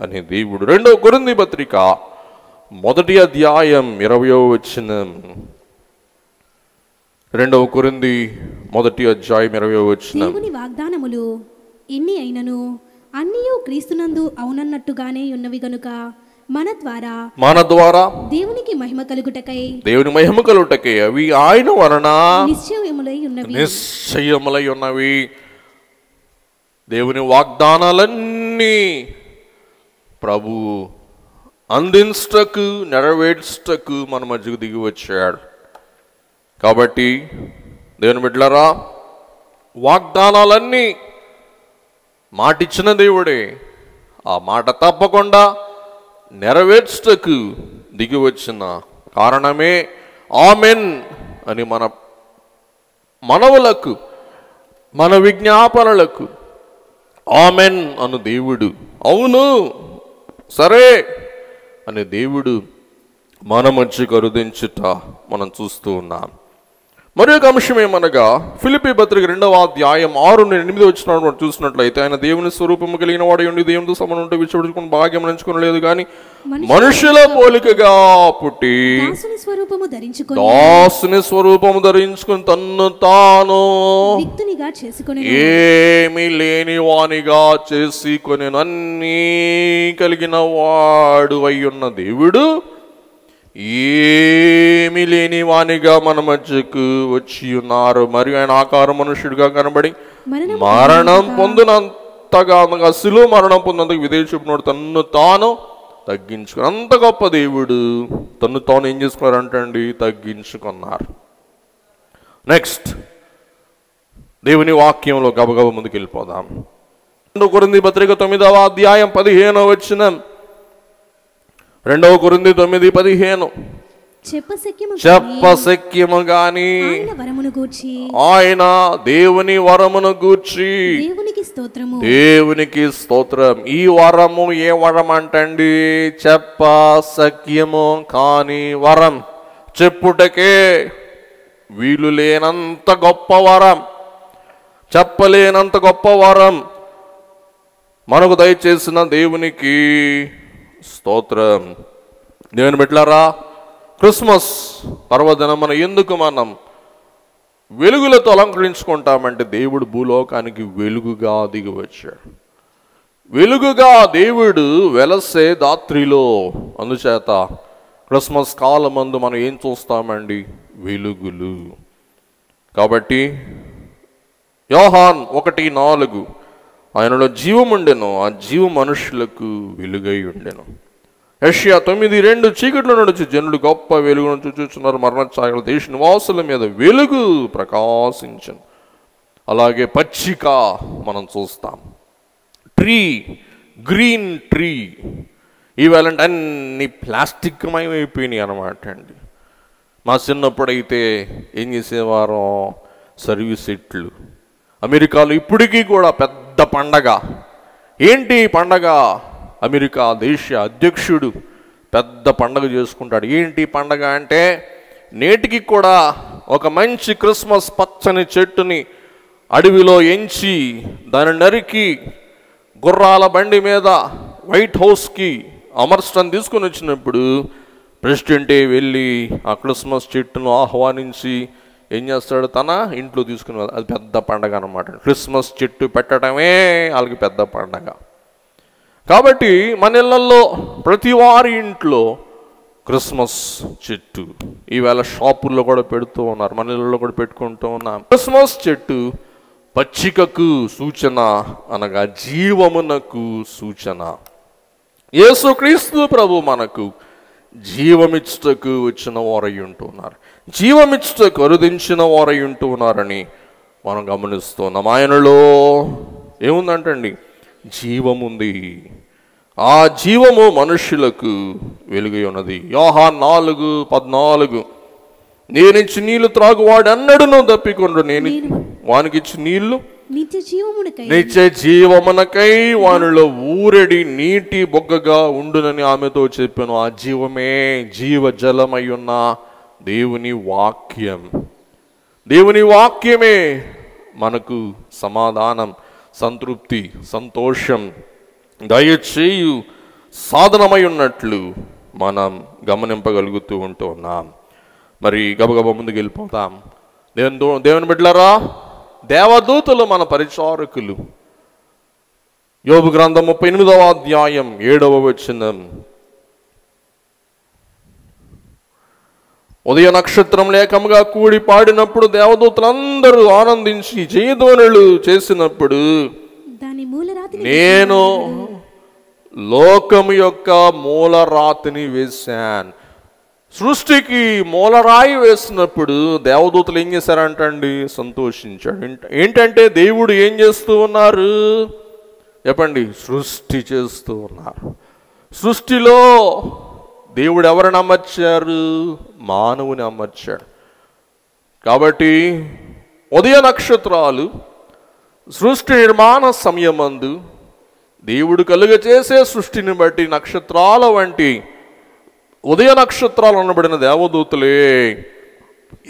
అనే దేవుడు. 2వ కొరింథీ పత్రిక 1వ అధ్యాయం 20వ వచనం. 2వ కొరింథీ 1వ అధ్యాయం 20వ వచనం. దేవుని వాగ్దానములు ఎన్ని అయినను అన్నియు క్రీస్తునందు అవునన్నట్టుగానే ఉన్నవి గనుక మన ద్వారా దేవునికి మహిమ కలుగుటకై అవి ఆయన వలన నిశ్చయములై ఉన్నవి. దేవుని వాగ్దానాలన్నీ ప్రభు అందించటకు, నెరవేర్చటకు మన మధ్యకు దిగి వచ్చాడు. కాబట్టి దేవుని బిడ్డలారా, వాగ్దానాలన్నీ మాటిచ్చిన దేవుడే. ఆ మాట తప్పకుండా నెరవేర్చటకు దిగి వచ్చిన కారణమే ఆమెన్ అని మన మనవులకు, మన విజ్ఞాపనలకు ఆమెన్ అను దేవుడు, అవును సరే అనే దేవుడు మన మధ్య కరుదించుట మనం చూస్తూ ఉన్నాం. మరి ఒక అంశం ఏమనగా ఫిలిప్పీ పత్రిక 2వ అధ్యాయం 6-8 వచ్చిన చూసినట్లయితే, ఆయన దేవుని స్వరూపము కలిగిన వాడు ఉండి దేవునితో సమానం ఉంటే విడిచిపెట్టుకుని భాగ్యం ఎంచుకోలేదు కానీ మనుషుల పోలికగా పుట్టి దాసుని స్వరూపము ధరించుకుని తన్ను తాను ఏమీ లేని వానిగా చేసుకొని అన్నీ కలిగిన వాడు అయ్యున్న దేవుడు ఏమీ లేని వానిగా మన మధ్యకు వచ్చి ఉన్నారు. మరియు ఆయన ఆకార మనుష్యుడిగా కనబడి మరణం పొందినంతగా శిలువ మరణం పొందినంతగా విధేయ చూపినోడు తన్ను తాను తగ్గించుకుని, అంత గొప్ప దేవుడు తన్ను తాను ఏం చేసుకున్నారంటండి, తగ్గించుకున్నారు. నెక్స్ట్ దేవుని వాక్యంలో గబగబ ముందుకు వెళ్ళిపోదాం. 2 కొరింథీ పత్రిక 9వ అధ్యాయం 15వ వచనం. 2 కొరింథీ 9:15. చెప్పశక్యము గాని ఆయన దేవుని వరమును గూర్చి దేవునికి స్తోత్రం. ఈ వరము ఏ వరం అంటండి? చెప్పశక్యము కాని వరం, చెప్పుటకే వీలు లేనంత గొప్ప వరం, చెప్పలేనంత గొప్ప వరం మనకు దయచేసిన దేవునికి స్తోత్రం. దేవుని బిడ్డలారా, క్రిస్మస్ పర్వదినం ఎందుకు మనం వెలుగులతో అలంకరించుకుంటామంటే, దేవుడు భూలోకానికి వెలుగుగా దిగి వచ్చాడు. వెలుగుగా దేవుడు వెలసే దాత్రిలో. అందుచేత క్రిస్మస్ కాలమందు మనం ఏం చూస్తామండి? వెలుగులు. కాబట్టి యోహాన్ 1:4 ఆయనలో జీవం ఉండెను, ఆ జీవం మనుషులకు వెలుగై ఉండెను. యెషయా 9:2 చీకట్లో నడుచు జనులు గొప్ప వెలుగును చూచుచున్నారు, మరణఛాయల దేశ నివాసుల మీద వెలుగు ప్రకాశించను. అలాగే పచ్చిక మనం చూస్తాం. Tree, green tree. ఇవాళ అన్ని ప్లాస్టిక్ మయమైపోయినాయి అన్నమాట అండి. మా చిన్నప్పుడైతే ఏం చేసేవారు? సర్వీస్ సెట్లు. అమెరికాలో ఇప్పటికీ కూడా పెద్ద పండగ. ఏంటి పండగ? అమెరికా దేశ అధ్యక్షుడు పెద్ద పండగ చేసుకుంటాడు. ఏంటి పండగ అంటే, నేటికి కూడా ఒక మంచి క్రిస్మస్ పచ్చని చెట్టుని అడవిలో ఎంచి దాన్ని నరికి గుర్రాల బండి మీద వైట్ హౌస్కి అమర్చడం తీసుకుని వచ్చినప్పుడు ప్రెసిడెంటే వెళ్ళి ఆ క్రిస్మస్ చెట్టును ఆహ్వానించి ఏం చేస్తాడు? తన ఇంట్లో తీసుకుని. అది పెద్ద పండగ అన్నమాట. క్రిస్మస్ చెట్టు పెట్టడమే వాళ్ళకి పెద్ద పండగ. కాబట్టి మన ఇళ్ళల్లో ప్రతి వారి ఇంట్లో క్రిస్మస్ చెట్టు ఈవేళ షాపుల్లో కూడా పెడుతూ ఉన్నారు, మన ఇళ్ళల్లో కూడా పెట్టుకుంటూ ఉన్నాం. క్రిస్మస్ చెట్టు పచ్చికకు సూచన, అనగా జీవమునకు సూచన. యేసుక్రీస్తు ప్రభు మనకు జీవమిచ్చుటకు వచ్చిన వారై ఉంటున్నారు, జీవమిచ్చుటకు అరుదించిన వారై ఉంటున్నారని మనం గమనిస్తున్నాం. ఆయనలో ఏముందంటండి? జీవముంది. ఆ జీవము మనుష్యులకు వెలుగై ఉన్నది. యోహాన్ 4:14 నేనిచ్చి నీళ్లు త్రాగువాడు అన్నడును తప్పికొండు, నేను వానికిచ్చి నీళ్లు నిత్య జీవమునకై వానిలో ఊరెడి నీటి బొగ్గగా ఉండునని ఆమెతో చెప్పాను. ఆ జీవమే జీవజలమై ఉన్న దేవుని వాక్యం. దేవుని వాక్యమే మనకు సమాధానం, సంతృప్తి, సంతోషం దయచేయు సాధనమై ఉన్నట్లు మనం గమనింపగలుగుతూ ఉంటూ ఉన్నాం. మరి గబగబ ముందుకు వెళ్ళిపోతాం. దేవుని బిడ్డలారా, దేవదూతలు మన పరిచారకులు. యోబు గ్రంథం 38వ అధ్యాయం 7వ వచనం. ఉదయ నక్షత్రం లేకముగా కూడి పాడినప్పుడు దేవదూతలందరూ ఆనందించి జయధ్వనులు చేసినప్పుడు నేను లోకము యొక్క మూలరాతిని వేశాను. సృష్టికి మూలరాయి వేసినప్పుడు దేవదూతలు ఏం చేశారంటండి? సంతోషించాడు. ఏంటంటే దేవుడు ఏం చేస్తూ ఉన్నారు చెప్పండి? సృష్టి చేస్తూ ఉన్నారు. సృష్టిలో దేవుడు ఎవరిని అమర్చారు? మానవుని అమర్చాడు. కాబట్టి ఉదయ నక్షత్రాలు సృష్టి నిర్మాణ సమయమందు దేవుడు కలుగచేసే సృష్టిని బట్టి నక్షత్రాల వంటి ఉదయ నక్షత్రాలు అనబడిన దేవదూతలే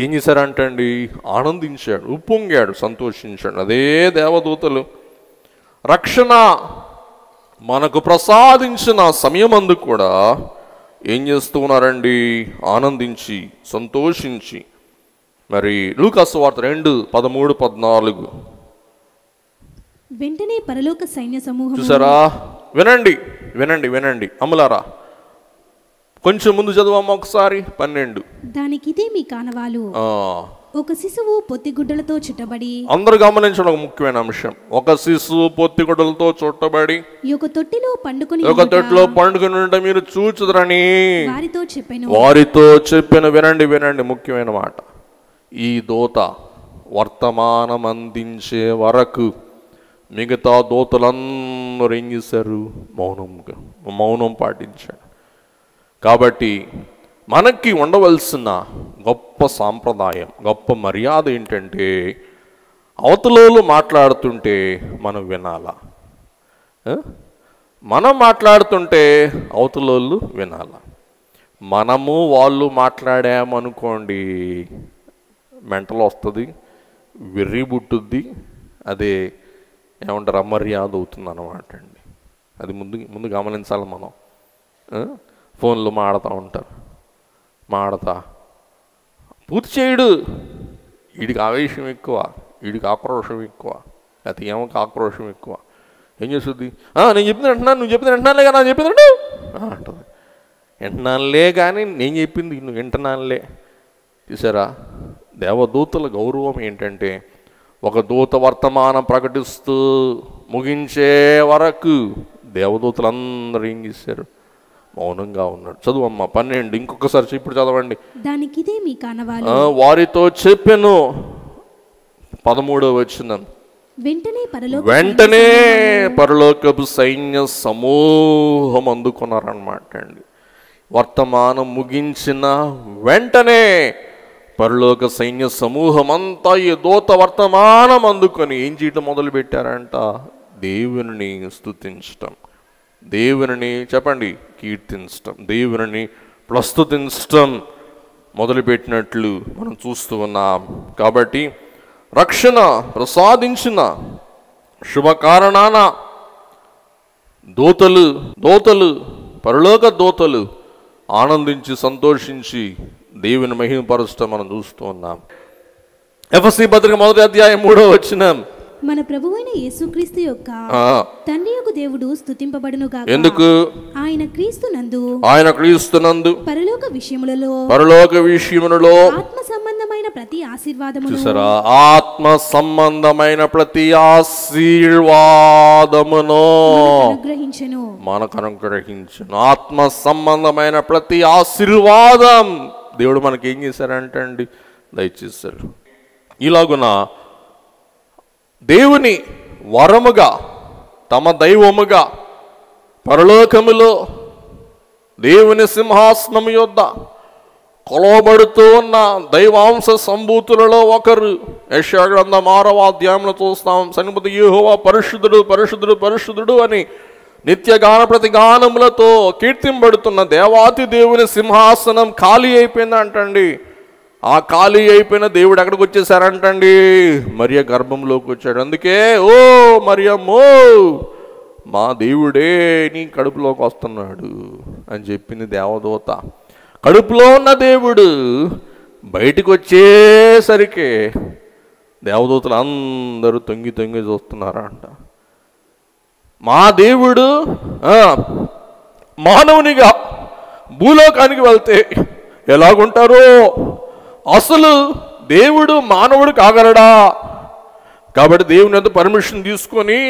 ఏం చేశారంటండి? ఆనందించాడు, ఉప్పొంగాడు, సంతోషించాడు. అదే దేవదూతలు రక్షణ మనకు ప్రసాదించిన సమయమందు కూడా ఏం చేస్తూ ఉన్నారండి? ఆనందించి సంతోషించి. మరి లూకా సువార్త 2:13-14 వెంటనే పరలోక సైన్య సమూహం చూసారా? వినండి వినండి వినండి అమ్ములారా, కొంచెం ముందు చదువమ్మ ఒకసారి. 12 దానికిదే మీ కానవాలు, ఒక శిశువు పొత్తిగుడ్డలతో చుట్టబడి. అందరూ గమనించడం ఒక ముఖ్యమైన అంశం. ఒక శిశువు పొత్తిగుడ్డలతో చుట్టబడి ఒక తొట్టిలో పండుకొని ఉంటే మీరు చూచుదరని వారితో చెప్పెను. వినండి వినండి, ముఖ్యమైన మాట. ఈ దూత వర్తమానం అందించే వరకు మిగతా దూతలందరూ ఏం చేశారు? మౌనం పాటించాడు. కాబట్టి మనకి ఉండవలసిన గొప్ప సాంప్రదాయం, గొప్ప మర్యాద ఏంటంటే, అవతలోళ్ళు మాట్లాడుతుంటే మనం వినాలా? మనం మాట్లాడుతుంటే అవతలోళ్ళు వినాలా? మనము వాళ్ళు మాట్లాడామనుకోండి, మెంటల్ వస్తుంది, వెర్రి పుట్టుద్ది, అదే ఏమంటారు, అమర్యాద అవుతుంది అన్నమాట అండి. అది ముందు గమనించాలి మనం. ఫోన్లో మాడతా ఉంటారు, మాడతా పూర్తి చేయడు. వీడికి ఆవేశం ఎక్కువ, వీడికి ఆక్రోషం ఎక్కువ, అది ఏమో ఆక్రోషం ఎక్కువ. ఏం చేస్తుంది? నేను చెప్పింది అంటున్నాను, నువ్వు చెప్పింది అంటున్నానులే కానీ, చెప్పింది అంటుంది. వింటున్నానులే కానీ నేను చెప్పింది నువ్వు వింటున్నానులే. చూసారా? దేవదూతల గౌరవం ఏంటంటే, ఒక దూత వర్తమానం ప్రకటిస్తూ ముగించే వరకు దేవదూతలందరూ ఏం చేశారు? మౌనంగా ఉన్నాడు. చదువమ్మ 12 ఇంకొకసారి ఇప్పుడు చదవండి. దానికిదే మీ కానవాలు, వారితో చెప్పెను. 13వ వచనం. వెంటనే పరలోకపు సైన్య సమూహం అందుకున్నారన్నమాట అండి. వర్తమానం ముగించిన వెంటనే పరలోక సైన్య సమూహం అంతా ఈ దూత వర్తమానం అందుకొని ఏం చేయటం మొదలు పెట్టారంట? దేవుని స్తుతించటం, దేవుని చెప్పండి కీర్తించటం, దేవుని ప్రస్తుతించటం మొదలుపెట్టినట్లు మనం చూస్తూ ఉన్నాం. కాబట్టి రక్షణ ప్రసాదించిన శుభకారణాన దూతలు పరలోక దూతలు ఆనందించి సంతోషించి దేవుని మహిమపరచటం మనం చూస్తూ ఉన్నాం. ఎఫెసీ పత్రిక 1వ అధ్యాయం 3వ వచనం. మన ప్రభువైన యేసుక్రీస్తు యొక్క తండ్రి యొక్క దేవుడు స్తుతింపబడును గాక. ఎందుకు? ఆయన క్రీస్తునందు పరలోక విషయములలో ఆత్మ సంబంధమైన ప్రతి ఆశీర్వాదమును, చూసారా? ఆత్మ సంబంధమైన ప్రతి ఆశీర్వాదమును మనకు అనుగ్రహించును. ఆత్మ సంబంధమైన ప్రతి ఆశీర్వాదం దేవుడు మనకి ఏం చేశారంటే అండి, దయచేశారు. ఇలాగున దేవుని వరముగా, తమ దైవముగా పరలోకములో దేవుని సింహాసనము యొద్ద కొలవబడుతూ ఉన్న దైవాంశ సంభూతులలో ఒకరు. యెషయా గ్రంథం 6వ అధ్యాయంలో చూస్తాం, సన్నిధిపతి యెహోవా పరిశుద్ధుడు పరిశుద్ధుడు పరిశుద్ధుడు అని నిత్యగాన ప్రతిగానములతో కీర్తింపబడుతున్న దేవాతి దేవుని సింహాసనం ఖాళీ అయిపోయిందంటండి. ఆ ఖాళీ అయిపోయిన దేవుడు ఎక్కడికి వచ్చేసారంటండి? మరియ గర్భంలోకి వచ్చాడు. అందుకే ఓ మరియమ్మో, మా దేవుడే నీ కడుపులోకి వస్తున్నాడు అని చెప్పింది దేవదూత. కడుపులో ఉన్న దేవుడు బయటికి వచ్చేసరికి దేవదూతలు అందరూ తొంగి తొంగి చూస్తున్నారంట. మా దేవుడు మానవునిగా భూలోకానికి వెళ్తే ఎలాగుంటారో, అసలు దేవుడు మానవుడు కాగలడా? కాబట్టి దేవుని అంతా పర్మిషన్ తీసుకొని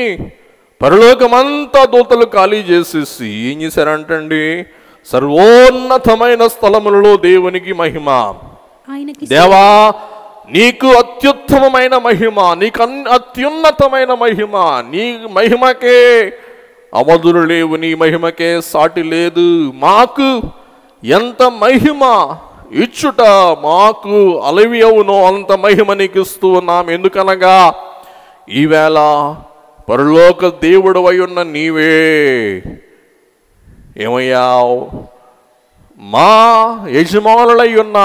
పరలోకమంతా దూతలు ఖాళీ చేసేసి ఏం చేశారంటండి? సర్వోన్నతమైన స్థలములలో దేవునికి మహిమ, దేవా నీకు అత్యుత్తమమైన మహిమ, నీకు అత్యున్నతమైన మహిమ, నీ మహిమకే అవధులు లేవు, నీ మహిమకే సాటి లేదు. మాకు ఎంత మహిమ ఇచ్చుట మాకు అలవి అవునో అంత మహిమ నీకు ఇస్తూ ఉన్నాం. ఎందుకనగా ఈవేళ పరలోక దేవుడు అయి ఉన్న నీవే ఏమయ్యావు? మా యజమానులై ఉన్న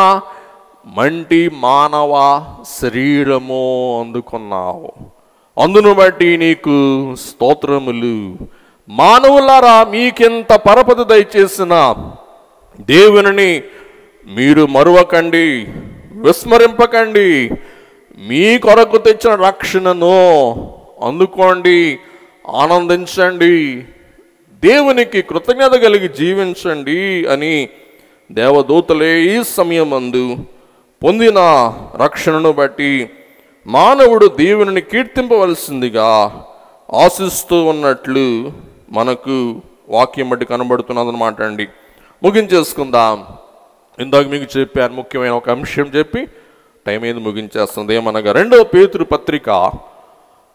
మంటి మానవ శరీరము అందుకున్నావు, అందును బట్టి నీకు స్తోత్రములు. మానవులారా, మీకెంత పరపతి దయచేసిన దేవుని మీరు మరువకండి, విస్మరింపకండి. మీ కొరకు తెచ్చిన రక్షణను అందుకోండి, ఆనందించండి, దేవునికి కృతజ్ఞత కలిగి జీవించండి అని దేవదూతలే ఈ సమయమందు పొందిన రక్షణను బట్టి మానవుడు దేవుని కీర్తింపవలసిందిగా ఆశిస్తూ ఉన్నట్లు మనకు వాక్యం బట్టి కనబడుతున్నదన్నమాట అండి. ముగించేసుకుందాం. ఇందాక మీకు చెప్పాను, ముఖ్యమైన ఒక అంశం చెప్పి టైం ఏది ముగించేస్తుంది. ఏమనగా 2వ పేతురు పత్రిక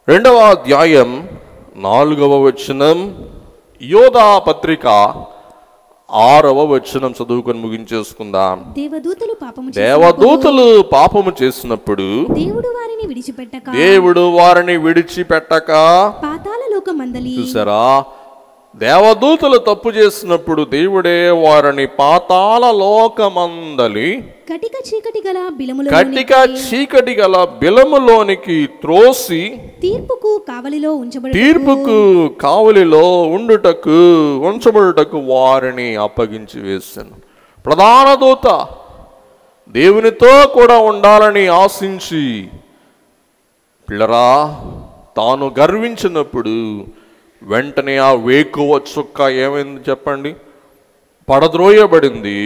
2వ అధ్యాయం 4వ వచనం, యోధా పత్రిక 6వ వచనం చదువుకొని ముగించేసుకుందాం. దేవదూతలు పాపము చేసినప్పుడు దేవుడు వారిని విడిచిపెట్టక చూసారా, దేవదూతలు తప్పు చేసినప్పుడు దేవుడే వారిని పాతాళ లోకమందలి కటిక చీకటి గల బిలములోనికి త్రోసి తీర్పుకు కావలిలో ఉంచబడుటకు వారిని అప్పగించి వేశాను. ప్రధాన దూత దేవునితో కూడా ఉండాలని ఆశించి పిల్లరా తాను గర్వించినప్పుడు వెంటనే ఆ వేకువ చుక్క ఏమైంది చెప్పండి? పడద్రోయబడింది,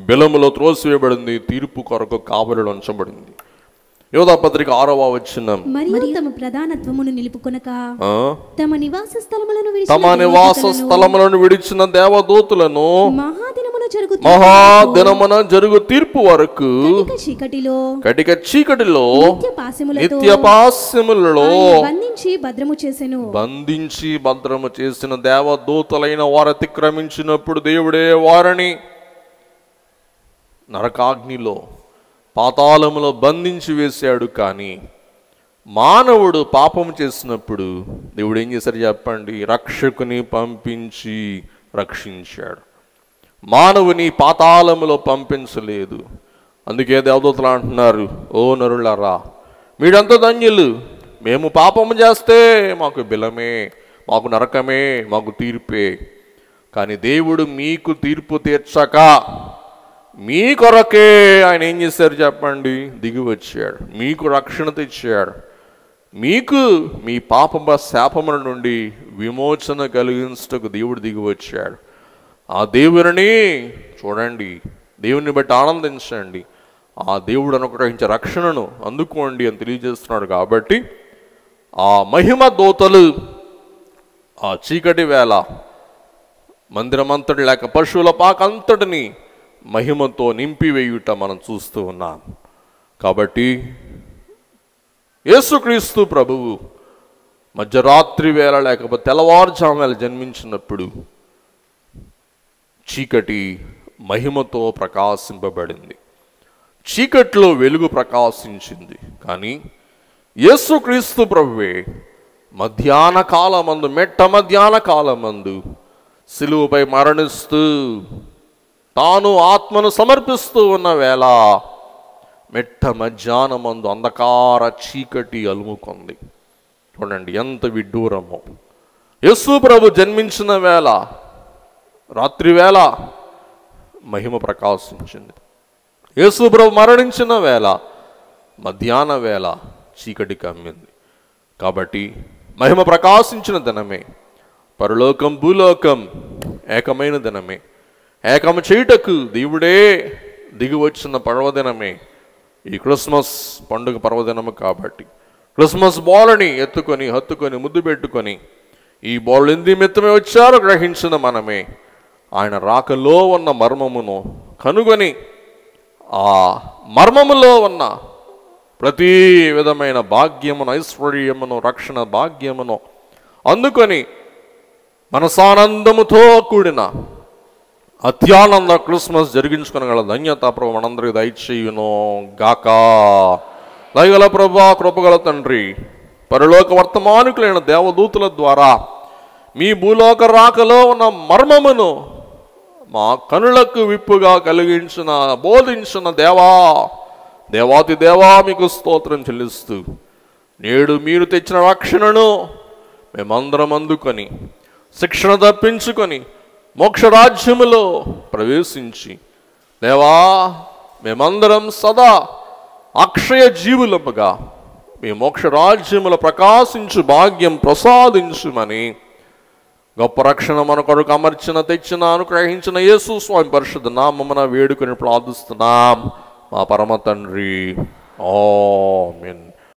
బిలములో త్రోసివేయబడింది, తీర్పు కొరకు కావలిలో ఉంచబడింది. యోధా పత్రిక 6వ వచనం, మరియు తమ ప్రధానత్వమును నిలుపుకొనక తమ నివాస స్థలములను విడిచిన దేవదూతలను మహాదినమున జరుగు తీర్పు వరకు కటిక చీకటిలో నిత్య పాశములలో బంధించి భద్రము చేసిన దేవదూతలైన వారు అతిక్రమించినప్పుడు దేవుడే వారిని నరకాగ్నిలో పాతాళములో బంధించి వేశాడు. కానీ మానవుడు పాపం చేసినప్పుడు దేవుడు ఏం చేశాడు చెప్పండి? రక్షకుని పంపించి రక్షించాడు. మానవుని పాతాళములో పంపించలేదు. అందుకే దేవదూతలు అంటున్నారు, ఓ నరులారా మీరంతా ధన్యులు, మేము పాపము చేస్తే మాకు బిలమే, మాకు నరకమే, మాకు తీర్పే. కానీ దేవుడు మీకు తీర్పు తీర్చక మీ కొరకే ఆయన ఏం చేశారు చెప్పండి? దిగి వచ్చాడు, మీకు రక్షణ తెచ్చాడు, మీకు మీ పాప శాపముల నుండి విమోచన కలిగించటకు దేవుడు దిగి వచ్చాడు. ఆ దేవుని చూడండి, దేవుని బట్టి ఆనందించండి, ఆ దేవుడు అనుగ్రహించే రక్షణను అందుకోండి అని తెలియజేస్తున్నాడు. కాబట్టి ఆ మహిమ దూతలు ఆ చీకటి వేళ మందిరమంతటి లేక పశువుల పాకంతటిని మహిమతో నింపివేయుట మనం చూస్తూ ఉన్నాం. కాబట్టి యేసుక్రీస్తు ప్రభువు మధ్యరాత్రి వేళ లేకపోతే తెల్లవారుజాము వేళ జన్మించినప్పుడు చీకటి మహిమతో ప్రకాశింపబడింది, చీకట్లో వెలుగు ప్రకాశించింది. కానీ యేసుక్రీస్తు ప్రభువే మధ్యాహ్న కాలమందు, మెట్ట మధ్యాహ్న కాలమందు సిలువపై మరణిస్తూ తాను ఆత్మను సమర్పిస్తూ ఉన్న వేళ మెట్ట మధ్యాహ్నమందు అంధకార చీకటి అలుముకుంది. చూడండి ఎంత విడ్డూరమో. యేసు ప్రభు జన్మించిన వేళ రాత్రి వేళ మహిమ ప్రకాశించింది, యేసు ప్రభు మరణించిన వేళ మధ్యాహ్న వేళ చీకటి కమ్మింది. కాబట్టి మహిమ ప్రకాశించిన దినమే, పరలోకం భూలోకం ఏకమైన దినమే, ఏకము చేయుటకు దేవుడే దిగి వచ్చిన పర్వదినమే ఈ క్రిస్మస్ పండుగ పర్వదినము. కాబట్టి క్రిస్మస్ బాలుని ఎత్తుకొని హత్తుకొని ముద్దు పెట్టుకొని ఈ బాలు ఎందు నిమిత్తమే వచ్చారో గ్రహించిన మనమే ఆయన రాకలో ఉన్న మర్మమును కనుగొని ఆ మర్మములో ఉన్న ప్రతి విధమైన భాగ్యమును, ఐశ్వర్యమును, రక్షణ భాగ్యమును అందుకొని మనసానందముతో కూడిన అత్యానంద క్రిస్మస్ జరిగించుకునగల ధన్యత ప్రభు మనందరికి దయచేయును గాక. దయగల ప్రభా, కృపగల తండ్రి, పరలోక వర్తమానికులైన దేవదూతుల ద్వారా మీ భూలోక రాకలో ఉన్న మర్మమును మా కనులకు విప్పుగా కలిగించిన బోధించిన దేవాతి దేవా మీకు స్తోత్రం చెల్లిస్తూ నేడు మీరు తెచ్చిన రక్షణను మేమందరం అందుకొని శిక్షణ తప్పించుకొని మోక్షరాజ్యములో ప్రవేశించి దేవా మేమందరం సదా అక్షయ జీవులముగా మీ మోక్షరాజ్యములో ప్రకాశించు భాగ్యం ప్రసాదించుమని గొప్ప రక్షణ మన కొరకు అమర్చిన తెచ్చిన అనుగ్రహించిన యేసు స్వామి పరిశుద్ధ నామమున వేడుకొని ప్రార్థిస్తున్నాం మా పరమ తండ్రి. ఆమేన్.